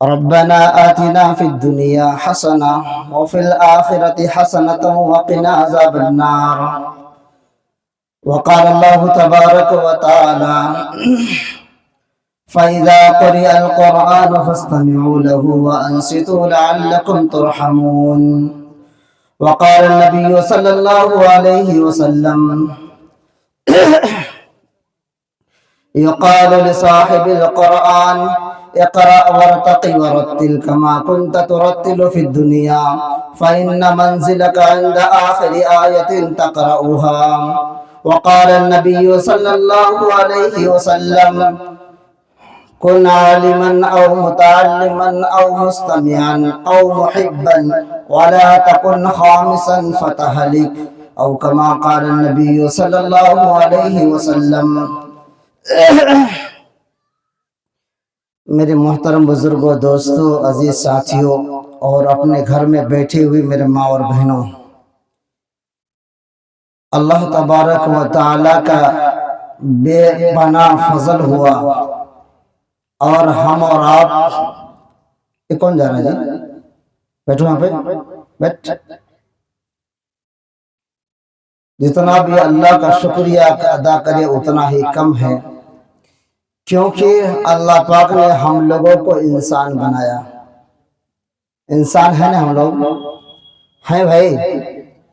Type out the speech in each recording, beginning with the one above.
ربنا آتنا في الدنيا حسنة وفي الآخرة حسنة وقنا عذاب النار. وقال الله تبارك وتعالى فإذا قرئ القرآن فاستمعوا له وأنصتوا لعلكم ترحمون. وقال النبي صلى الله عليه وسلم يقال لصاحب القرآن اقرأ وارتق ورتل كما كنت ترتل في الدنيا فإن منزلك عند آخر آية تقرأها. وقال النبي صلى الله عليه وسلم كن عالما أو متعلما أو مستمعا أو محبا ولا تكن خامسا فتهلك أو كما قال النبي صلى الله عليه وسلم. میرے محترم بزرگوں، دوستوں، عزیز ساتھیوں اور اپنے گھر میں بیٹھے ہوئے میرے ماں اور بہنوں، اللہ تبارک و تعالی کا بے پناہ فضل ہوا اور ہم اور آپ، یہ کون جا رہا ہے جی؟ بیٹھو یہاں پہ، بیٹھ. جتنا بھی اللہ کا شکریہ ادا کرے اتنا ہی کم ہے، کیونکہ اللہ پاک نے ہم لوگوں کو انسان بنایا. انسان ہے نا، ہم لوگ ہیں بھائی.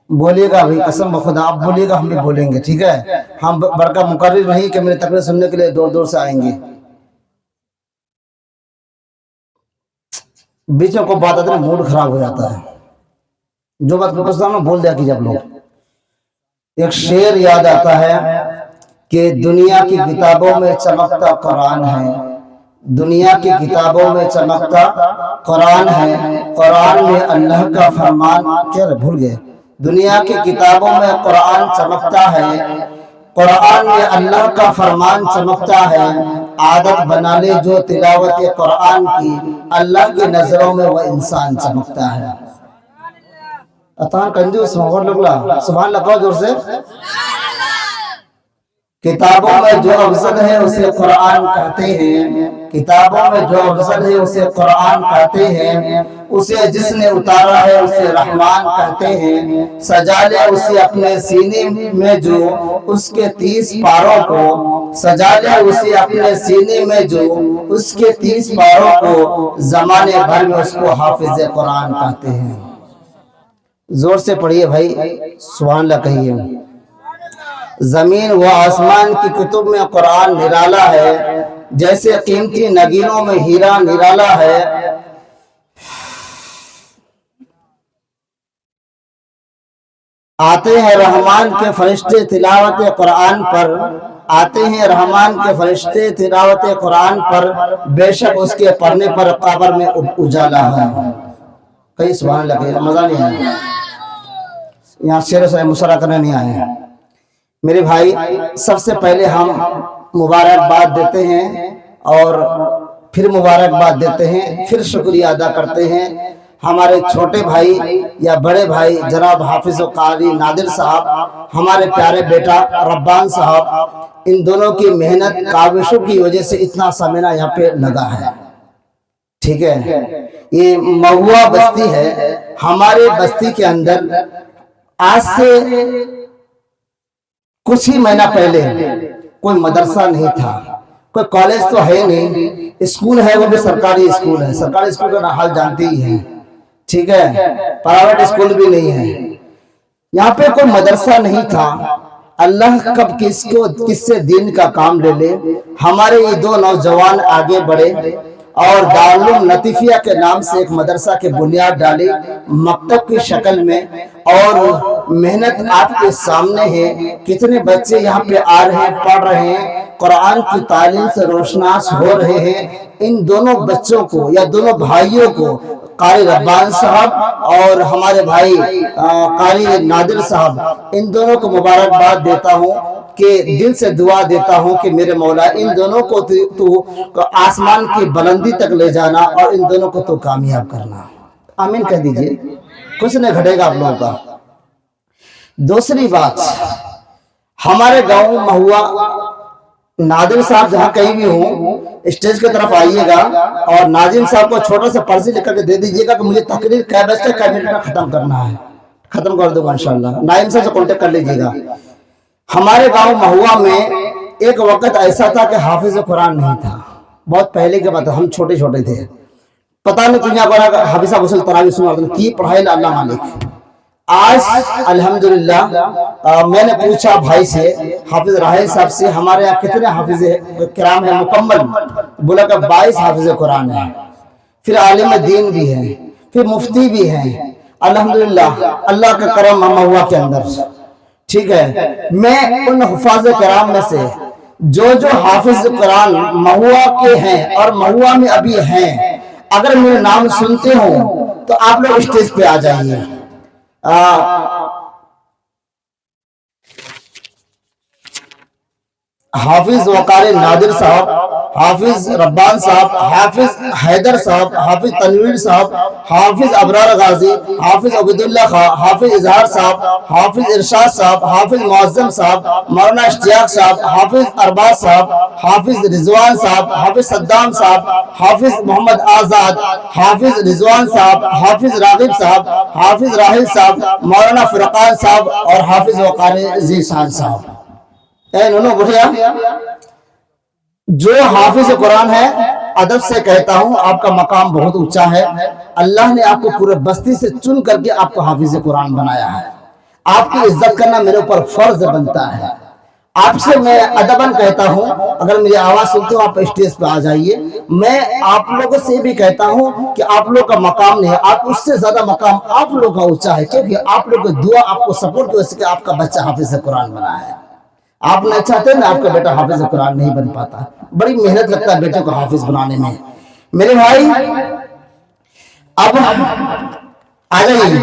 بولیے گا بھائی، قسم بخدا آپ بولیے گا، ہم بھی بولیں گے، ٹھیک ہے؟ ہم بڑکا مقرر نہیں کہ میرے تقریر سننے کے لیے دور دور سے آئیں گے. بیچ میں کوئی بات آتی ہے موڈ خراب ہو جاتا ہے. جو بات پوچھتا ہوں بول دیا کیجیے آپ لوگ. ایک شعر یاد آتا ہے کہ دنیا کی کتابوں میں چمکتا قرآن ہے، دنیا کی کتابوں میں چمکتا قرآن ہے، قرآن میں اللہ کا فرمان، کیا بھول گئے؟ دنیا کی کتابوں میں قرآن چمکتا ہے، قرآن میں اللہ کا فرمان چمکتا ہے. عادت بنا لے جو تلاوت قرآن کی، اللہ کی نظروں میں وہ انسان چمکتا ہے. اتان کنجوس مغور لگلا سبحان اللہ کہو زور سے. کتابوں میں جو افضل ہے اسے قرآن کہتے ہیں، کتابوں میں جو افضل ہے اسے قرآن کہتے ہیں. اسے جس نے اتارا ہے اسے رحمان کہتے ہیں. سجا لے اسے اپنے سینے میں جو اس کے 30 پاروں کو، سجا لے اسے اپنے سینے میں جو اس کے 30 پاروں کو، زمانے بھر میں اس کو حافظ قرآن کہتے ہیں. زور سے پڑھیے بھائی، سبحان اللہ کہیے. زمین و آسمان کی کتب میں قرآن نرالا ہے، جیسے قیمتی نگینوں میں ہیرا نرالا ہے. آتے ہیں رحمان کے فرشتے تلاوت قرآن پر، آتے ہیں رحمان کے فرشتے تلاوت قرآن پر، بے شک اس کے پڑھنے پر قبر میں اجالا ہے. کئی سبحان اللہ کہیے، مزہ نہیں آیا. یہاں شعر سے مشورہ کرنے نہیں آئے ہیں میرے بھائی. سب سے پہلے ہم مبارکباد دیتے ہیں اور پھر مبارکباد دیتے ہیں، پھر شکریہ ادا کرتے ہیں ہمارے چھوٹے بھائی یا بڑے بھائی جناب حافظ و قاری نادر صاحب، ہمارے پیارے بیٹا ربان صاحب. ان دونوں کی محنت کاوشوں کی وجہ سے اتنا سامنا یہاں پہ لگا ہے، ٹھیک ہے؟ یہ مہوا بستی ہے. ہمارے بستی کے اندر آج سے کچھ ہی مہینہ پہلے کوئی مدرسہ نہیں تھا، کوئی کالج تو ہے نہیں. اسکول ہے وہ بھی سرکاری اسکول ہے، سرکاری اسکول کا حال جانتے ہی ہیں، ٹھیک ہے؟ پرائیویٹ اسکول بھی نہیں ہے. یہاں پہ کوئی مدرسہ نہیں تھا. اللہ کب کس سے دین کا کام لے لے. ہمارے یہ دو نوجوان آگے بڑھے اور دارالعلوم لطیفیہ کے نام سے ایک مدرسہ کے بنیاد ڈالی مکتب کی شکل میں. اور محنت آپ کے سامنے ہے. کتنے بچے یہاں پہ آ رہے ہیں، پڑھ رہے ہیں، قرآن کی تعلیم سے روشناس ہو رہے ہیں. ان دونوں بچوں کو یا دونوں بھائیوں کو، قاری ربان صاحب اور ہمارے بھائی قاری نادر صاحب، ان دونوں کو مبارکباد دیتا ہوں کہ دل سے دعا دیتا ہوں کہ میرے مولا ان دونوں کو تو آسمان کی بلندی تک لے جانا اور ان دونوں کو تو کامیاب کرنا. آمین کہہ دیجئے. کچھ نہیں گھٹے گا آپ لوگوں کا. دوسری بات، ہمارے گاؤں مہوا नादिम साहब जहाँ कहीं भी हो स्टेज की तरफ आइएगा और नाजिम साहब को छोटा सा पर्ची लिख करके दे दीजिएगा कि मुझे तकरीर कै बजे कै मिनट में खत्म करना है, खत्म कर दूंगा इंशाल्लाह। नाइम साहब से कांटेक्ट कर लीजिएगा। हमारे गांव महुआ में एक वक्त ऐसा था कि हाफिज कुरान नहीं था, बहुत पहले के बात, हम छोटे छोटे थे, पता नहीं दुनिया भर हाफिज हुसैन तरावी सुना की पढ़ाई अल्लाह मालिक। आज अल्हम्दुलिल्लाह मैंने पूछा भाई से, हाफिज राहिल साहब से, हमारे यहाँ कितने हाफिज किराम है मुकम्मल, बोला कि 22 हाफिज कुरान है, फिर आलिम दीन भी है, फिर मुफ्ती भी है अल्हम्दुलिल्लाह, अल्लाह का करम महुआ के अंदर। ठीक है, मैं उन हुफाज किराम में से जो हाफिज कुरान महुआ के हैं और महुआ में अभी हैं, अगर मेरे नाम सुनते हो तो आप लोग स्टेज पे आ जाइए। हाफिज वकार नादिर साहब, हाफिज रब्बान साहब, हाफिज हैदर साहब, हाफिज तनवीर साहब, हाफिज अबरार गाजी, हाफिज अब्दुल्ला खां, हाफिज इजहार साहब, हाफिज इरशाद साहब, हाफिज मुअज्जम साहब, मौलाना इश्तियाक साहब, हाफिज अरबाज साहब, हाफिज रिजवान साहब, हाफिज सद्दाम साहब, हाफिज मोहम्मद आजाद, हाफिज रिजवान साहब, हाफिज रागिब साहब, हाफिज राहिल साहब, मौलाना फुरकान साहब और हाफिज वकार जीशान साहब। बढ़िया, जो हाफिज कुरान है, अदब से कहता हूं आपका मकाम बहुत ऊंचा है। अल्लाह ने आपको पूरे बस्ती से चुन करके आपको हाफिज कुरान बनाया है। आपकी इज्जत करना मेरे ऊपर फर्ज बनता है। आपसे मैं अदबन कहता हूं, अगर मेरी आवाज सुनते हो आप स्टेज पे आ जाइए। मैं आप लोगों से भी कहता हूं कि आप लोग का मकाम नहीं है, आप उससे ज्यादा मकाम आप लोग का ऊंचा है, क्योंकि आप लोग की दुआ आपको सपोर्ट की वजह से आपका बच्चा हाफिज कुरान बना है। आप नहीं चाहते ना आपका बेटा हाफिज कुरान नहीं बन पाता, बड़ी मेहनत लगता है बेटे को हाफिज बनाने में। मेरे भाई अब आ जाइए,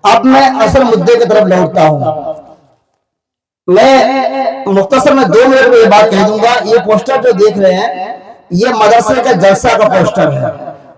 अब मैं असल मुद्दे की तरफ लौटता हूं। मैं मुख्तसर में 2 मिनट में ये बात कह दूंगा। ये पोस्टर जो देख रहे हैं ये मदरसे का जलसा का पोस्टर है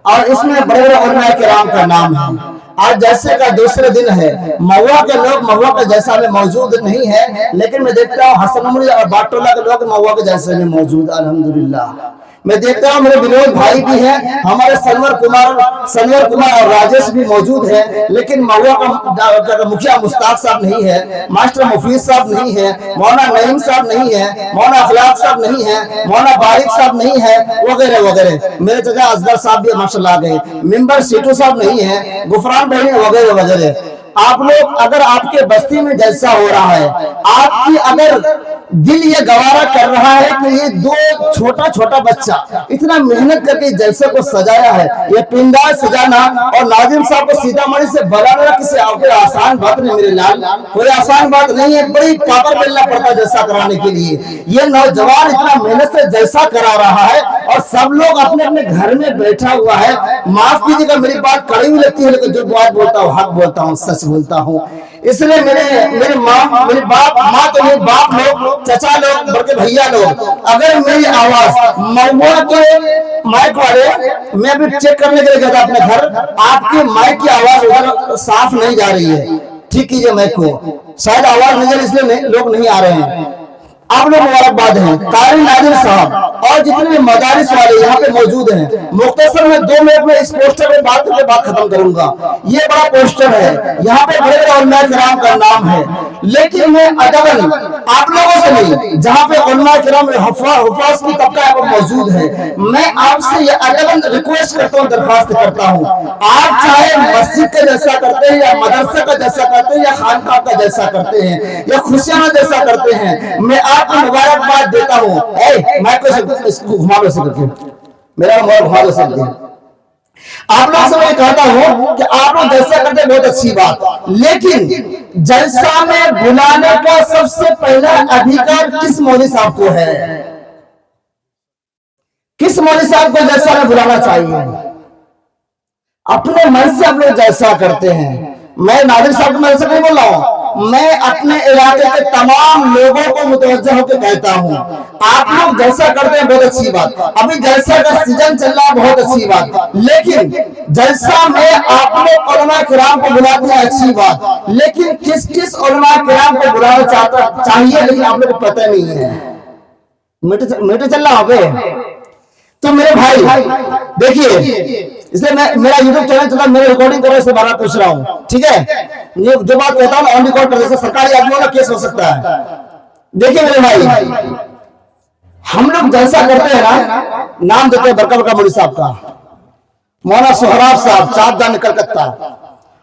और इसमें बड़े बड़े उलमा किराम का नाम है। आज जलसे का दूसरे दिन है, महुआ के लोग महुआ के जलसा में मौजूद नहीं है, लेकिन मैं देखता हूँ हसन उमरी और बाटोला के लोग महुआ के जलसे में मौजूद अल्हम्दुलिल्लाह। मैं देखता हूँ मेरे विनोद भाई भी हैं, हमारे सनवर कुमार और राजेश भी मौजूद है, लेकिन महुआ का मुखिया मुश्ताक साहब नहीं है, मास्टर मुफीद साहब नहीं है, मौलाना नईम साहब नहीं है, मौलाना अखलाक साहब नहीं है, मौलाना बारिक साहब नहीं है, वगैरह वगैरह। मेरे चाचा असगर साहब भी माशाल्लाह आ गए, मेंबर सीटू साहब नहीं है, गुफरान भाई वगैरह वगैरह। आप लोग अगर आपके बस्ती में जलसा हो रहा है, आपकी अगर दिल ये गवारा कर रहा है कि ये 2 छोटा छोटा बच्चा इतना मेहनत करके जलसे को सजाया है, ये पिंडाल सजाना और नाजिम साहब को सीतामढ़ी से बुलाना किसी आपके आसान बात नहीं मेरे लाल, कोई आसान बात नहीं है, बड़ी पावर मिलना पड़ता है जलसा कराने के लिए। ये नौजवान इतना मेहनत से जलसा करा रहा है और सब लोग अपने अपने घर में बैठा हुआ है। माफ कीजिएगा मेरी बात कड़ी हुई लगती है, लेकिन जो बात बोलता हूँ हक बोलता हूँ, सच बोलता हूँ। इसलिए मेरे माँ, मेरे बाप, माँ तो नहीं, बाप लोग, चचा लोग, बल्कि भैया लोग, अगर मेरी आवाज महुआ के माइक वाले, मैं भी चेक करने के लिए गया था अपने घर, आपकी माइक की आवाज उधर साफ नहीं जा रही है, ठीक कीजिए माइक को, शायद आवाज नहीं जा रही इसलिए लोग नहीं आ रहे हैं। आप लोग मुबारकबाद हैं कारी नादिर साहब और जितने भी मदारिस वाले यहाँ पे मौजूद हैं। मुख्तसर में 2 मिनट में इस पोस्टर में बात करके बात खत्म करूंगा। ये बड़ा पोस्टर है, यहाँ पे बड़े बड़े उलमा किराम का नाम है, लेकिन मैं अदबन आप लोगों से नहीं, जहाँ पे उलमा किराम हुफाज की तबका मौजूद है, मैं आपसे ये अदबन रिक्वेस्ट करता हूँ, दरखास्त करता हूँ, आप चाहे मस्जिद का जैसा करते हैं या मदरसा का जैसा करते हैं या खानका का जैसा करते हैं या खुशियाना जैसा करते हैं, मैं आपको मुबारकबाद देता हूँ। मैं इसको घुमा लो करके, मेरा मोबाइल घुमा लो सकते। आप लोग से मैं कहता हूँ कि आप लोग जलसा करते बहुत अच्छी बात, लेकिन जलसा में बुलाने का सबसे पहला अधिकार किस मौलवी साहब को है? किस मौलवी साहब को जलसा में बुलाना चाहिए? अपने मन से आप लोग जलसा करते हैं। मैं नादिर साहब के मन से नहीं बोल रहा हूँ, मैं अपने इलाके के तमाम लोगों को मुतवज्जह होकर कहता हूँ, आप लोग जलसा करते हैं बहुत अच्छी बात, अभी जलसा का सीजन चल रहा है बहुत अच्छी बात, लेकिन जलसा में आप लोग उलमा किराम को बुलाते हैं अच्छी बात, लेकिन किस किस उलमा किराम को बुलाना चाहिए लेकिन आप लोग को पता नहीं है। मीटर चल रहा पे। तो मेरे भाई देखिए, इसलिए मैं मेरा यूट्यूब चैनल चला, मेरे रिकॉर्डिंग करने से बात पूछ रहा हूँ, ठीक है। ये जो बात कहता हूँ ऑन रिकॉर्ड कर, सरकारी आदमियों का केस हो सकता है। देखिए मेरे भाई, हम लोग जलसा करते हैं ना, नाम देते हैं बरका बरका मौलवी साहब का, मौलाना सोहराब साहब चाँददान कलकत्ता,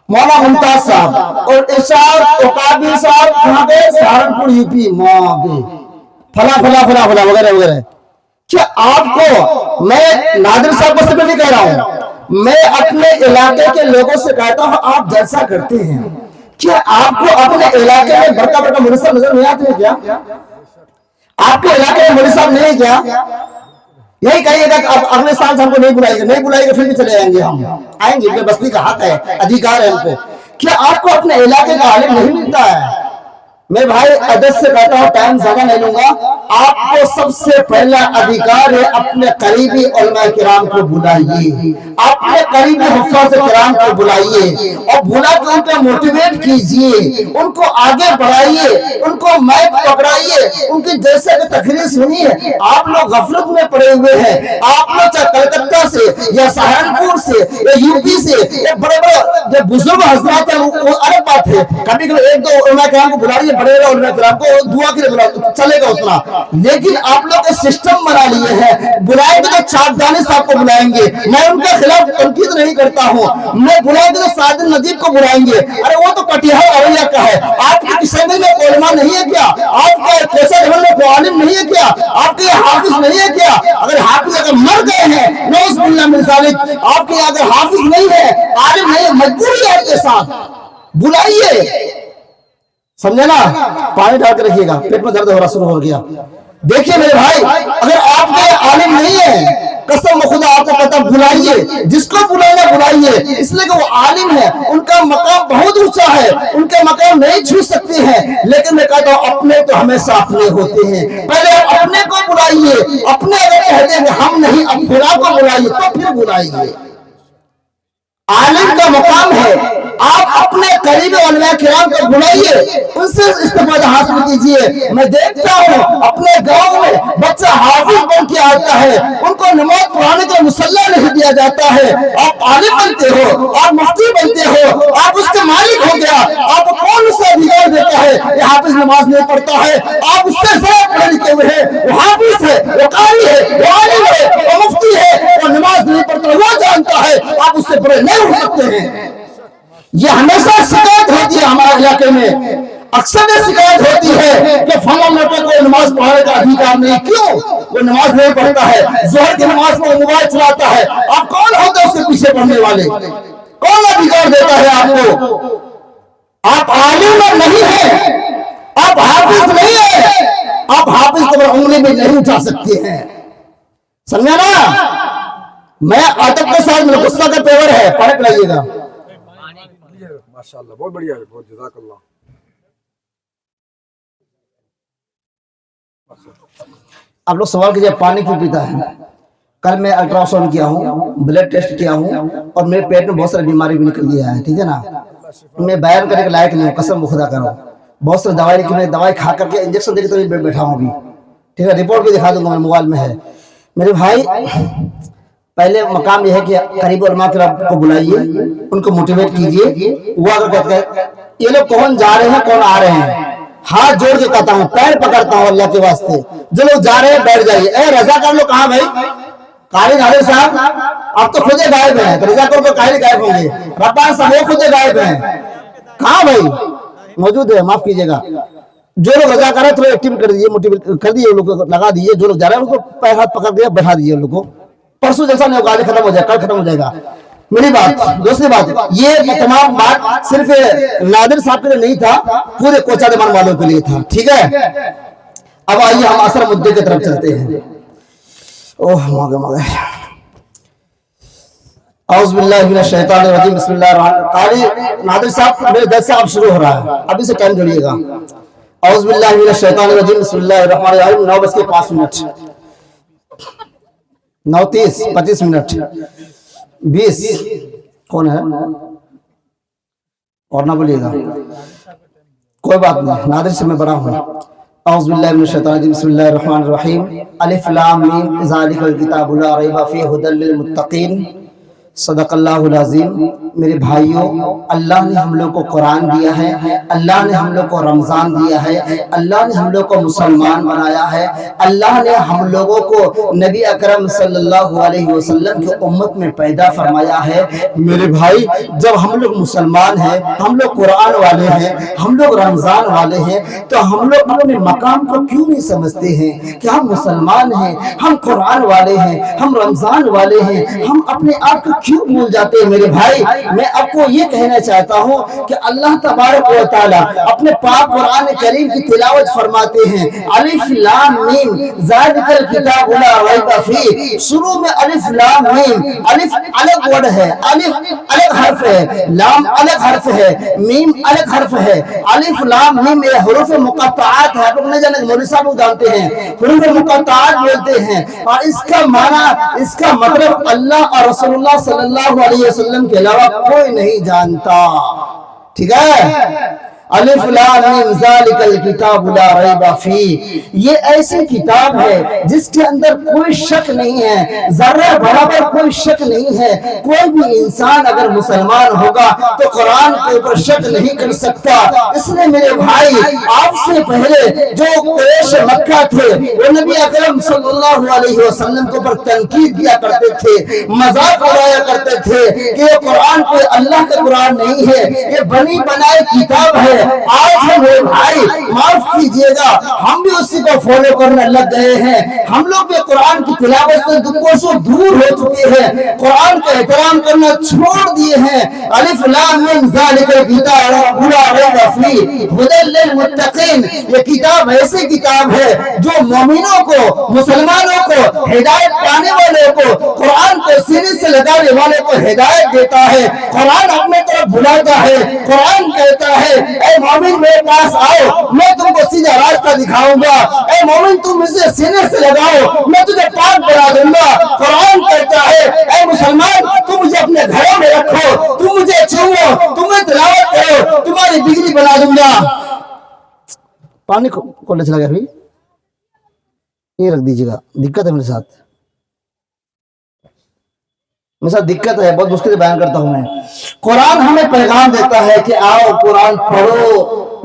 मौलाना मुमताज साहब और इरशाद ओकाबी साहब कहाँ गए, सहारनपुर यूपी, फला फला फला फला वगैरह वगैरह। क्या आपको, मैं नादिर साहब को सिर्फ नहीं कह रहा हूं, मैं अपने इलाके के लोगों से कहता हूं, आप जलसा करते हैं, क्या आपको अपने इलाके में बड़का बड़का मौलवी साहब नजर नहीं आते हैं क्या? आपके इलाके में मौलवी साहब नहीं क्या? यही कहिएगा कि अब अगले साल से हमको नहीं बुलाएंगे, नहीं बुलाएंगे फिर भी चले जाएंगे, हम आएंगे, बस्ती का हक है, अधिकार है हमको। क्या आपको अपने इलाके का आलिम नहीं मिलता है? मैं भाई अदब से कहता हूँ, टाइम ज्यादा नहीं लूंगा, आपको सबसे पहला अधिकार है अपने करीबी उलमा किराम को बुलाइए, अपने करीबी हुफ़ाज़ किराम को बुलाइए और बुला के उनको मोटिवेट कीजिए, उनको आगे बढ़ाइए, उनको माइक पकड़ाइए, उनकी जैसे की तकरीर सुनिए। आप लोग गफलत में पड़े हुए हैं, आप लोग चाहे कलकत्ता से या सहारनपुर से या यूपी से या बड़े बड़े जो बुजुर्ग हजरात हैं, वो अलग बात है, कभी कभी एक दो उलमा किराम को बुलाइए, बड़े को दुआ के लिए बुला चलेगा उतना, लेकिन आप लोग एक सिस्टम बना लिए हैं, बुलाएंगे तो चाँददानी साहब को बुलाएंगे, मैं उनके खिलाफ तनकीद नहीं करता हूं, मैं बुलाएंगे तो सादिल नजीब को बुलाएंगे, अरे वो तो कटिहार औलिया का है, आपके किशनगंज में कोई उलमा नहीं है क्या? आपके कोसा जबल में कोई आलिम नहीं है क्या? आपके हाफिज नहीं है क्या? अगर हाफिज अगर मर गए हैं, नौज़ुबिल्लाह मिन ज़ालिक, आपके अगर हाफिज नहीं है, आलिम नहीं है, मजबूरी है आपके साथ, बुलाइए, समझे ना? पानी डाल के रखिएगा, पेट में दर्द हो रहा शुरू हो गया। देखिए मेरे भाई, अगर आपके आलिम नहीं है, कसम खुदा आपको पता, बुलाइए, जिसको बुलाना बुलाइए, इसलिए कि वो आलिम है, उनका मकाम बहुत ऊंचा है, उनके मकाम नहीं छू सकते हैं। लेकिन मैं कहता हूं, अपने तो हमेशा अपने होते हैं, पहले अपने को बुलाइए, अपने अगर कहते हैं हम नहीं, अब खुदा को बुलाइए, तो फिर बुलाइए। आलिम का मकाम है, आप अपने करीबी उलमा किराम को बुलाइए, उनसे इस्तिफादा हासिल कीजिए। मैं देखता हूँ अपने गांव में बच्चा हाफिज बन के आता है, उनको नमाज पढ़ाने का मुसल्ला नहीं दिया जाता है। आप आलिम बनते हो, आप मुफ्ती बनते हो, आप उसके मालिक हो गया, आप कौन उसे अधिकार देता है ये हाफिज नमाज नहीं पढ़ता है? आप उससे ज्यादा पढ़े लिखे हुए हैं, वो हाफिज है, वो कारी है, वो आलिम है, वो मुफ्ती है, वो नमाज नहीं पढ़ता, वो जानता है, आप उससे बड़े नहीं हो सकते हैं। ये हमेशा शिकायत होती है हमारे इलाके में, अक्सर ये शिकायत होती है कि फला लड़के को नमाज पढ़ने का अधिकार नहीं। क्यों? वो नमाज नहीं पढ़ता है, जोहर की नमाज में मोबाइल चलाता है, आप कौन होते हैं उसके पीछे पढ़ने वाले? कौन अधिकार देता है आपको? आप आलिम नहीं है, आप हाफिज नहीं है, आप हाफिज को उंगली में नहीं उठा सकते हैं, समझा ना? मैं अदब के साथ, मेरा गुस्सा का पेवर है, पढ़ लाइएगा। माशाअल्लाह, बहुत बढ़िया है, बहुत जज़ाकल्लाह। आप लोग सवाल कीजिए पानी क्यों पीता है? कल मैं अल्ट्रासाउंड किया हूँ, ब्लड टेस्ट किया हूँ और मेरे पेट में बहुत सारी बीमारी भी निकल गया है, ठीक है ना? मैं बयान करने के लायक नहीं हूँ, कसम खुदा करो। बहुत सारी दवाई की, मैं दवाई खा करके इंजेक्शन देकर तो बैठा हूँ अभी, ठीक है? रिपोर्ट भी दिखा दूंगा, मेरे मोबाइल में है। मेरे भाई, पहले मकाम यह है कि करीब उलमा को बुलाइए, उनको मोटिवेट कीजिए। वो अगर कहते हैं ये लोग कौन जा रहे हैं, कौन आ रहे हैं, हाथ जोड़ के कहता हूँ, पैर पकड़ता हूँ अल्लाह के वास्ते, जो लोग जा रहे हैं बैठ जाइए। ए रजा कर लो, कहाँ भाई कारी नादिर साहब? आप तो खुदे गायब हैं, तो रजा कर काहे गायब होंगे? रब्बान साहब वो खुदे गायब हैं, कहाँ भाई? मौजूद है, माफ कीजिएगा। जो लोग रजा कर रहे हैं थोड़ा एक्टिव कर दीजिए, मोटिवेट कर दीजिए, लोग लगा दीजिए। जो लोग जा रहे हैं उनको पैर हाथ पकड़ के बैठा दीजिए लोग को। परसों जैसा नहीं होगा, खत्म हो जाएगा, कल खत्म हो जाएगा। मेरी बात, दूसरी बात, ये तमाम बात सिर्फ नादिर साहब के लिए नहीं था, पूरे कोचा दमान वालों के लिए था, ठीक है? अब आइए हम असल मुद्दे की तरफ चलते हैं। ओह मागे मागे, औज़ बिल्लाहि मिनश शैतानिर रजीम, बिस्मिल्लाहिर रहमानिर रहीम। नादिर साहब, मेरे दर्द से अब शुरू हो रहा है, अभी से टाइम जोड़िएगा। औज़ बिल्लाहि मिनश शैतानिर रजीम, बिस्मिल्लाहिर रहमानिर रहीम। 9:05 9:30 25 मिनट 20। कौन है? और ना बोलिएगा, कोई बात नहीं, नादिर से मैं बड़ा हूं। اعوذ باللہ من الشیطان الرجیم بسم اللہ الرحمن الرحیم الف لام میم ذالک الکتاب لا ریب فیہ ھدی للمتقین صدق اللہ العظیم۔ میرے بھائیوں، اللہ نے ہم لوگ کو قرآن دیا ہے، اللہ نے ہم لوگ کو رمضان دیا ہے، اللہ نے ہم لوگ کو مسلمان بنایا ہے، اللہ نے ہم لوگوں کو نبی اکرم صلی اللہ علیہ وسلم کی امت میں پیدا فرمایا ہے۔ میرے بھائی، جب ہم لوگ مسلمان ہیں، ہم لوگ قرآن والے ہیں، ہم لوگ رمضان والے ہیں، تو ہم لوگ اپنے مقام کو کیوں نہیں سمجھتے ہیں کہ ہم مسلمان ہیں، ہم قرآن والے ہیں، ہم رمضان والے ہیں، ہم اپنے آپ کو کیوں بھول جاتے ہیں؟ میرے بھائی، میں آپ کو یہ کہنا چاہتا ہوں کہ اللہ تبارک و تعالی اپنے پاک قرآن کریم کی تلاوت فرماتے ہیں، الف لام میم ذالک الکتاب لا ریب فیہ۔ شروع میں الف لام میم، الف الگ ورڈ ہے، الف الگ حرف ہے، لام الگ حرف ہے، میم الگ حرف ہے۔ الف لام میم یہ حروف مقطعات ہے، آپ لوگ نہیں جانتے، مولوی صاحب جانتے ہیں، حروف مقطعات بولتے ہیں، اور اس کا معنی، اس کا مطلب اللہ اور رسول اللہ صلی اللہ علیہ وسلم کے علاوہ کوئی نہیں جانتا، ٹھیک ہے؟ الف لام میم ذالک الکتاب لا ریب فیہ، یہ ایسی کتاب ہے جس کے اندر کوئی شک نہیں ہے، ذرہ برابر کوئی شک نہیں ہے۔ کوئی بھی انسان اگر مسلمان ہوگا تو قرآن کے اوپر شک نہیں کر سکتا۔ اس لیے میرے بھائی، آپ سے پہلے جو قریش مکہ تھے، وہ نبی اکرم صلی اللہ علیہ وسلم کے اوپر تنقید کیا کرتے تھے، مذاق اڑایا کرتے تھے کہ یہ قرآن کوئی اللہ کا قرآن نہیں ہے، یہ بنی بنائی کتاب ہے۔ آج ہم میرے بھائی، معاف کیجئے گا، ہم بھی اسی کو فالو کرنے لگ گئے ہیں۔ ہم لوگ بھی قرآن کی تلاوت سے کوسوں دور ہو چکے ہیں، قرآن کا احترام کرنا چھوڑ دیے ہیں۔ الف لام میم ذالک الکتاب لا ریب فیہ ھدی للمتقین، یہ کتاب ایسی کتاب ہے جو مومنوں کو، مسلمانوں کو، ہدایت پانے والوں کو، قرآن کو سینے سے لگانے والے کو ہدایت دیتا ہے۔ قرآن اپنے طرف بلاتا ہے، قرآن کہتا ہے اے مومن میرے پاس آؤ، میں تم کو سیدھا راستہ دکھاؤں گا، اے مومن تم مجھے سینے سے لگاؤ، میں تجھے پاک بنا دوں گا۔ قرآن کہتا ہے اے مسلمان تم مجھے اپنے گھروں میں رکھو، تم مجھے چھوؤ، تمہیں تلاوت کرو، تمہاری بگڑی بنا دوں گا۔ پانی کھولنے چلا گیا، بھی یہ رکھ دیجیے گا، دقت ہے میرے ساتھ دقت ہے، بہت مشکل سے بیان کرتا ہوں میں۔ قرآن ہمیں پیغام دیتا ہے کہ آؤ قرآن پڑھو،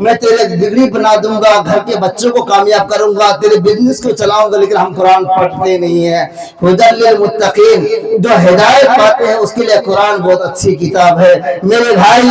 میں تیرے بگڑی بنا دوں گا، گھر کے بچوں کو کامیاب کروں گا، تیرے بزنس کو چلاؤں گا، لیکن ہم قرآن پڑھتے نہیں ہیں۔ ھدی للمتقین، جو ہدایت پاتے ہیں اس کے لیے قرآن بہت اچھی کتاب ہے۔ میرے بھائی،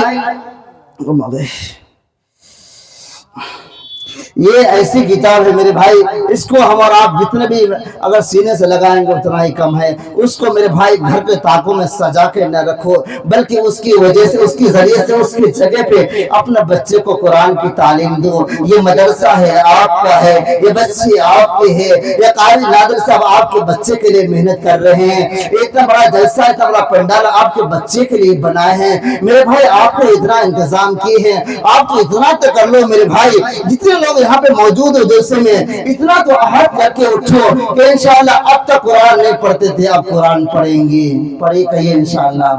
یہ ایسی کتاب ہے میرے بھائی، اس کو ہم اور آپ جتنے بھی اگر سینے سے لگائیں گے اتنا ہی کم ہے۔ اس کو میرے بھائی گھر کے طاقوں میں سجا کے نہ رکھو، بلکہ اس کی وجہ سے، اس کی ذریعے سے، اس کی جگہ پہ اپنے بچے کو قرآن کی تعلیم دو۔ یہ مدرسہ ہے، آپ کا ہے، یہ بچے آپ کے ہے، یہ قاری نادر صاحب آپ کے بچے کے لیے محنت کر رہے ہیں، اتنا بڑا جلسہ، اتنا بڑا پنڈال آپ کے بچے کے لیے بنائے ہیں۔ میرے بھائی آپ کو اتنا انتظام کیے ہیں، آپ کو اتنا تو کر لو میرے بھائی، جتنے لوگ یہاں پہ موجود ہو جلسے میں، اتنا تو عہد کر کے اٹھو کہ انشاءاللہ اب تک قرآن نہیں پڑھتے تھے، اب قرآن پڑھیں گے۔ پڑھیے، کہیے انشاءاللہ،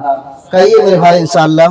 کہیے میرے بھائی انشاءاللہ۔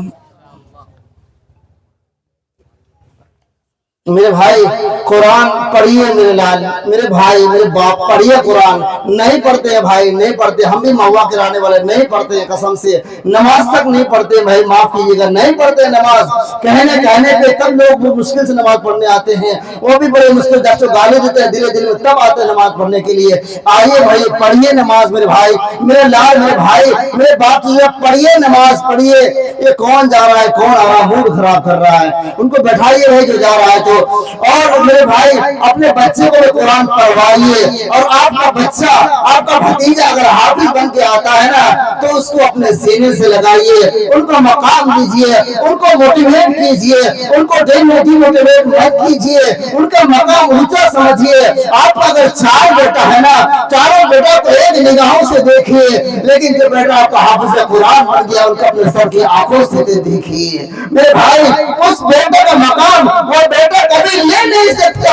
میرے بھائی قرآن پڑھیے، میرے لال، میرے بھائی، میرے باپ، پڑھیے قرآن۔ نہیں پڑھتے ہیں بھائی، نہیں پڑھتے، ہم بھی مہوا کے رہنے والے نہیں پڑھتے ہیں، قسم سے نماز تک نہیں پڑھتے بھائی، معاف کیجیے گا، نہیں پڑھتے نماز۔ کہنے پہ تب لوگ مشکل سے نماز پڑھنے آتے ہیں، وہ بھی بڑے مشکل سے گالی دیتے ہیں دل میں، تب آتے ہیں نماز پڑھنے کے لیے۔ آئیے بھائی پڑھیے نماز میرے بھائی، میرے لال، میرے بھائی، میرے باپ، پڑھیے نماز پڑھیے۔ یہ کون جا رہا ہے، کون آ رہا ہے، موڈ خراب کر رہا ہے، ان کو بیٹھائیے بھائی جو جا رہا ہے تو۔ اور میرے بھائی اپنے بچے کو قرآن پڑھوائیے، اور آپ کا بچہ، آپ کا بھتیجا اگر حافظ بن کے آتا ہے نا تو اس کو اپنے سینے سے لگائیے، ان کو مقام دیجیے، ان کو موٹیویٹ کیجیے، ان کو ڈی موٹیویٹ مت کیجیے، ان کا مقام اونچا سمجھیے۔ آپ کا اگر 4 بیٹا ہے نا، چاروں بیٹا کو ایک نگاہوں سے دیکھیے، لیکن جو بیٹا آپ کا حافظ قرآن بن گیا ان کو اپنے سر کی آنکھوں سے دیکھیے۔ میرے بھائی اس بیٹے کا مقام وہ بیٹا کبھی لے نہیں سکتا،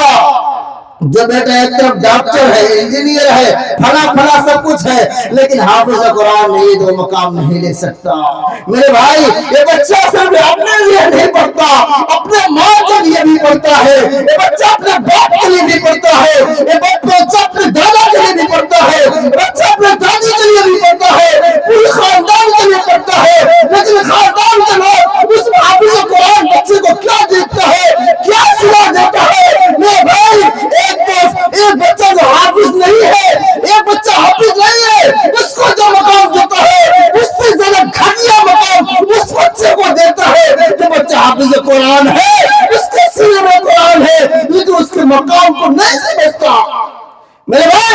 जो बेटा एक तरफ डॉक्टर है, इंजीनियर है, फला फला सब कुछ है, लेकिन हाफिज कुरान नहीं, दो मकाम नहीं ले सकता। मेरे भाई, ये बच्चा सिर्फ अपने लिए नहीं पढ़ता, अपने माँ के लिए भी पढ़ता है, ये बच्चा अपने बाप के लिए भी पढ़ता है, ये बच्चा अपने दादा के लिए भी पढ़ता है, बच्चा अपने दादी के लिए भी पढ़ता है, पूरे खानदान के लिए पढ़ता है। लेकिन खानदान के लोग उस हाफिज कुरान बच्चे को क्या देखता है, क्या सुना देता है? मेरे भाई, एक बच्चा जो हाफिज नहीं है, एक बच्चा हाफिज नहीं है, उसको जो मकाम देता है उससे ज्यादा घटिया मकाम उस बच्चे को देता है जो बच्चा हाफिज कुरान है, उसके सीने में कुरान है, लेकिन उसके मकाम को नहीं समझता। मेरे भाई,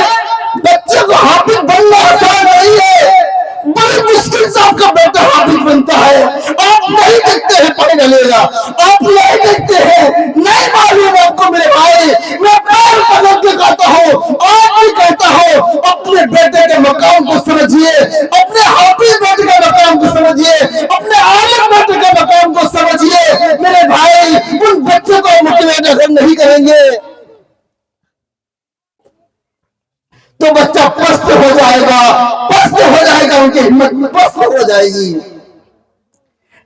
बच्चे को हाफिज बनना आसान नहीं है, बड़ी मुश्किल से आपका बेटा हाफिज बनता है। आप नहीं देखते हैं पढ़ने लेगा, आप नहीं देखते हैं, नहीं मालूम आपको। मेरे भाई, मैं पैर पकड़ के कहता हूँ, आप भी कहता हूँ, अपने बेटे के मकाम को समझिए, अपने हाफिज बेटे के मकाम को समझिए, अपने आलिम बेटे के मकाम को समझिए। मेरे भाई, उन बच्चों को मोटिवेट अगर नहीं करेंगे तो बच्चा पस्त हो जाएगा, पस्त हो जाएगा, उनकी हिम्मत पस्त हो जाएगी।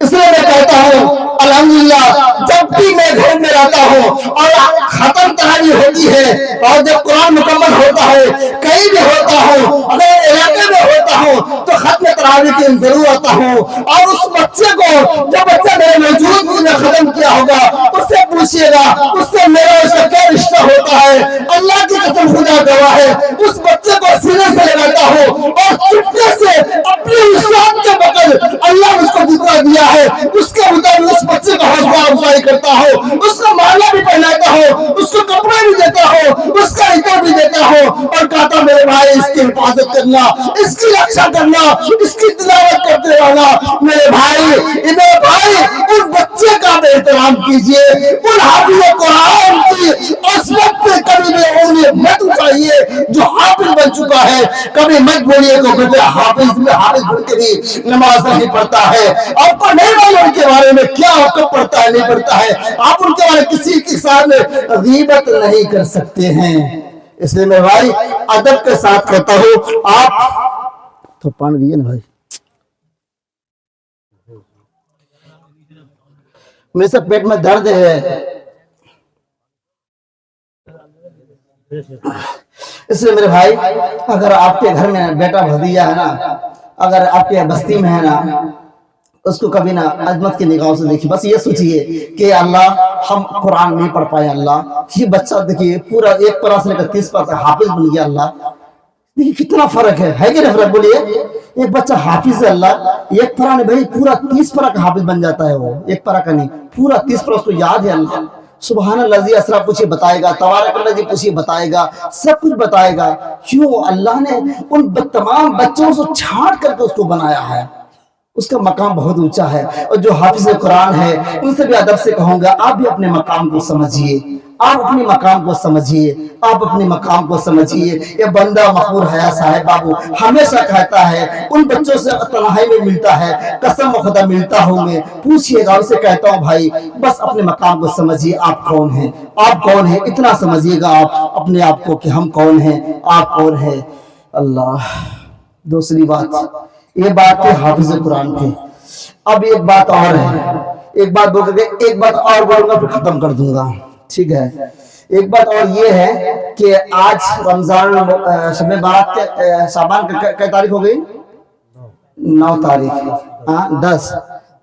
इसलिए मैं कहता हूँ, अल्हम्दुलिल्लाह, जब भी मैं घर में रहता हूँ और खत्म तरावी होती है और जब कुरान मुकम्मल होता है, कहीं भी होता हूँ, अगर इलाके में होता हूँ तो खत्म तरावी के जरूर आता हूँ। और उस बच्चे को, जो बच्चा मेरे मौजूद में खत्म किया होगा, उससे पूछिएगा उससे मेरा उसका क्या रिश्ता होता है। अल्लाह की कसम, खुदा गवाह है, उस बच्चे को सीने से लगाता हूँ और चुपके से अपने उस्ताद के बगल अल्लाह ने उसको जितना दिया है उसके मुताबिक उस बच्चे का हौसला अफजाई करता हो, उसको माला भी पहनाता हो, उसको कपड़े भी देता हो, उसका इतर भी देता हो और कहता, मेरे भाई, इसकी हिफाजत करना, इसकी रक्षा करना, इसकी तिलावत करते रहना। मेरे भाई, उन बच्चे का भी एहतराम कीजिए, उन हाफिज कुरान की असमत पे कभी भी उन्हें मत उठाइए जो हाफिज बन चुका है। कभी मत बोलिए को बेटे हाफिज में हाफिज बन के भी नमाज नहीं पढ़ता है। आपको नहीं मालूम उनके बारे में क्या आपको पढ़ता है नहीं पढ़ता है, आप उनके बारे में किसी के सामने गीबत नहीं कर सकते हैं। इसलिए मैं भाई अदब के साथ कहता हूँ, आप तो पानी दिए ना भाई, मेरे से पेट में दर्द है। इसलिए मेरे भाई, अगर आपके घर में बेटा भतीजा है ना, अगर आपके बस्ती में है ना, उसको कभी ना अजमत की निगाहों से देखिए। बस ये सोचिए कि अल्लाह, हम कुरान नहीं पढ़ पाए, अल्लाह ये बच्चा देखिए पूरा 1 पारा से लेकर 30 पारा हाफिज बन गया। अल्लाह देखिए कितना फर्क है कि नहीं फर्क? बोलिए, एक बच्चा हाफिज है, अल्लाह 1 पारा नहीं भाई, पूरा 30 पारा का हाफिज बन जाता है। वो 1 पारा का नहीं, पूरा 30 पारा उसको याद है। अल्लाह सुभान अल्लाह जी, असरा पूछिए बताएगा, तबारक अल्लाह जी पूछिए बताएगा, सब कुछ बताएगा। क्यों? अल्लाह ने उन तमाम बच्चों से छांट करके उसको बनाया है, उसका मकाम बहुत ऊंचा है। और जो हाफिज कुरान है उनसे भी अदब से कहूंगा, आप भी अपने मकाम को समझिए, आप अपने मकाम को समझिए, आप अपने मकाम को समझिए। ये बंदा मकबूल हया साहब बाबू हमेशा कहता है, उन बच्चों से तन्हाई में मिलता है, कसम खुदा मिलता हूँ मैं। पूछिएगा, उनसे कहता हूँ भाई बस अपने मकाम को समझिए, आप कौन हैं, आप कौन हैं, इतना समझिएगा आप अपने आप को कि हम कौन हैं, आप कौन हैं। अल्लाह। दूसरी बात, ये बात है हाफिज कुरान की। अब एक बात और है, एक बात बोल करके एक बात और बोलूंगा फिर खत्म कर दूंगा, ठीक है? एक बात और ये है कि आज रमजान शब बारात के शाबान क्या तारीख हो गई? 9 तारीख, हाँ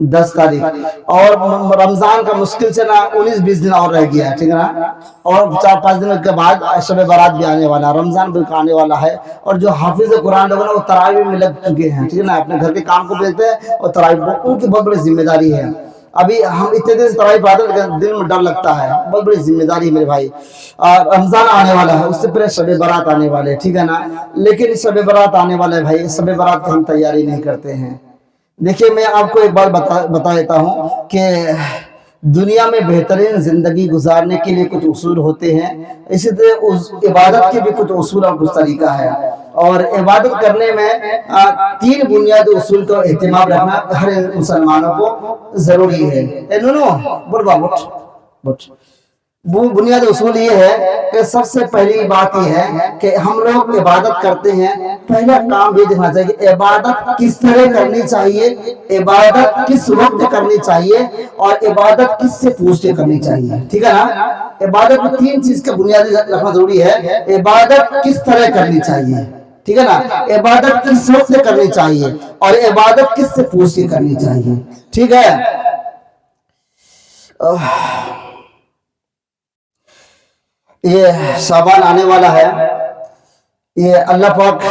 10 तारीख, और रमजान का मुश्किल से ना 19-20 दिन और रह गया, ठीक है ना? और 4-5 दिन के बाद शब बारात भी आने वाला, रमजान भी आने वाला है। और जो हाफिज कुरान लोग ना वो तरावी में लग चुके हैं, ठीक है ना? अपने घर के काम को भेजते हैं और तरावी, उनकी बहुत बड़ी जिम्मेदारी है। अभी हम इतने दिन से तरावी पढ़ते हैं, दिल में डर लगता है, बहुत बड़ी जिम्मेदारी मेरे भाई। रमजान आने वाला है, उससे पहले शब बारात आने वाले, ठीक है ना? लेकिन शब बारात आने वाला है भाई, शब बारात की हम तैयारी नहीं करते हैं। देखिए, मैं आपको एक बात बता देता हूँ कि दुनिया में बेहतरीन जिंदगी गुजारने के लिए कुछ उसूल होते हैं, इसी तरह उस इबादत के भी कुछ उसूल और कुछ तरीका है। और इबादत करने में 3 बुनियादी उसूल का एहतिमाम रखना हर मुसलमानों को जरूरी है। वो बुनियादी उसूल ये है कि सबसे पहली बात ये है कि हम लोग इबादत करते हैं, पहला काम ये देखना चाहिए कि इबादत किस तरह करनी चाहिए, इबादत किस वक्त करनी चाहिए और इबादत किससे पूछ के करनी चाहिए। ठीक है ना? इबादत में तीन चीज का बुनियादी रखना जरूरी है। इबादत किस तरह करनी चाहिए, ठीक है ना, इबादत किस वक्त करनी चाहिए और इबादत किससे पूछ के करनी चाहिए। ठीक है, ये शाबान आने वाला है, ये अल्लाह पाक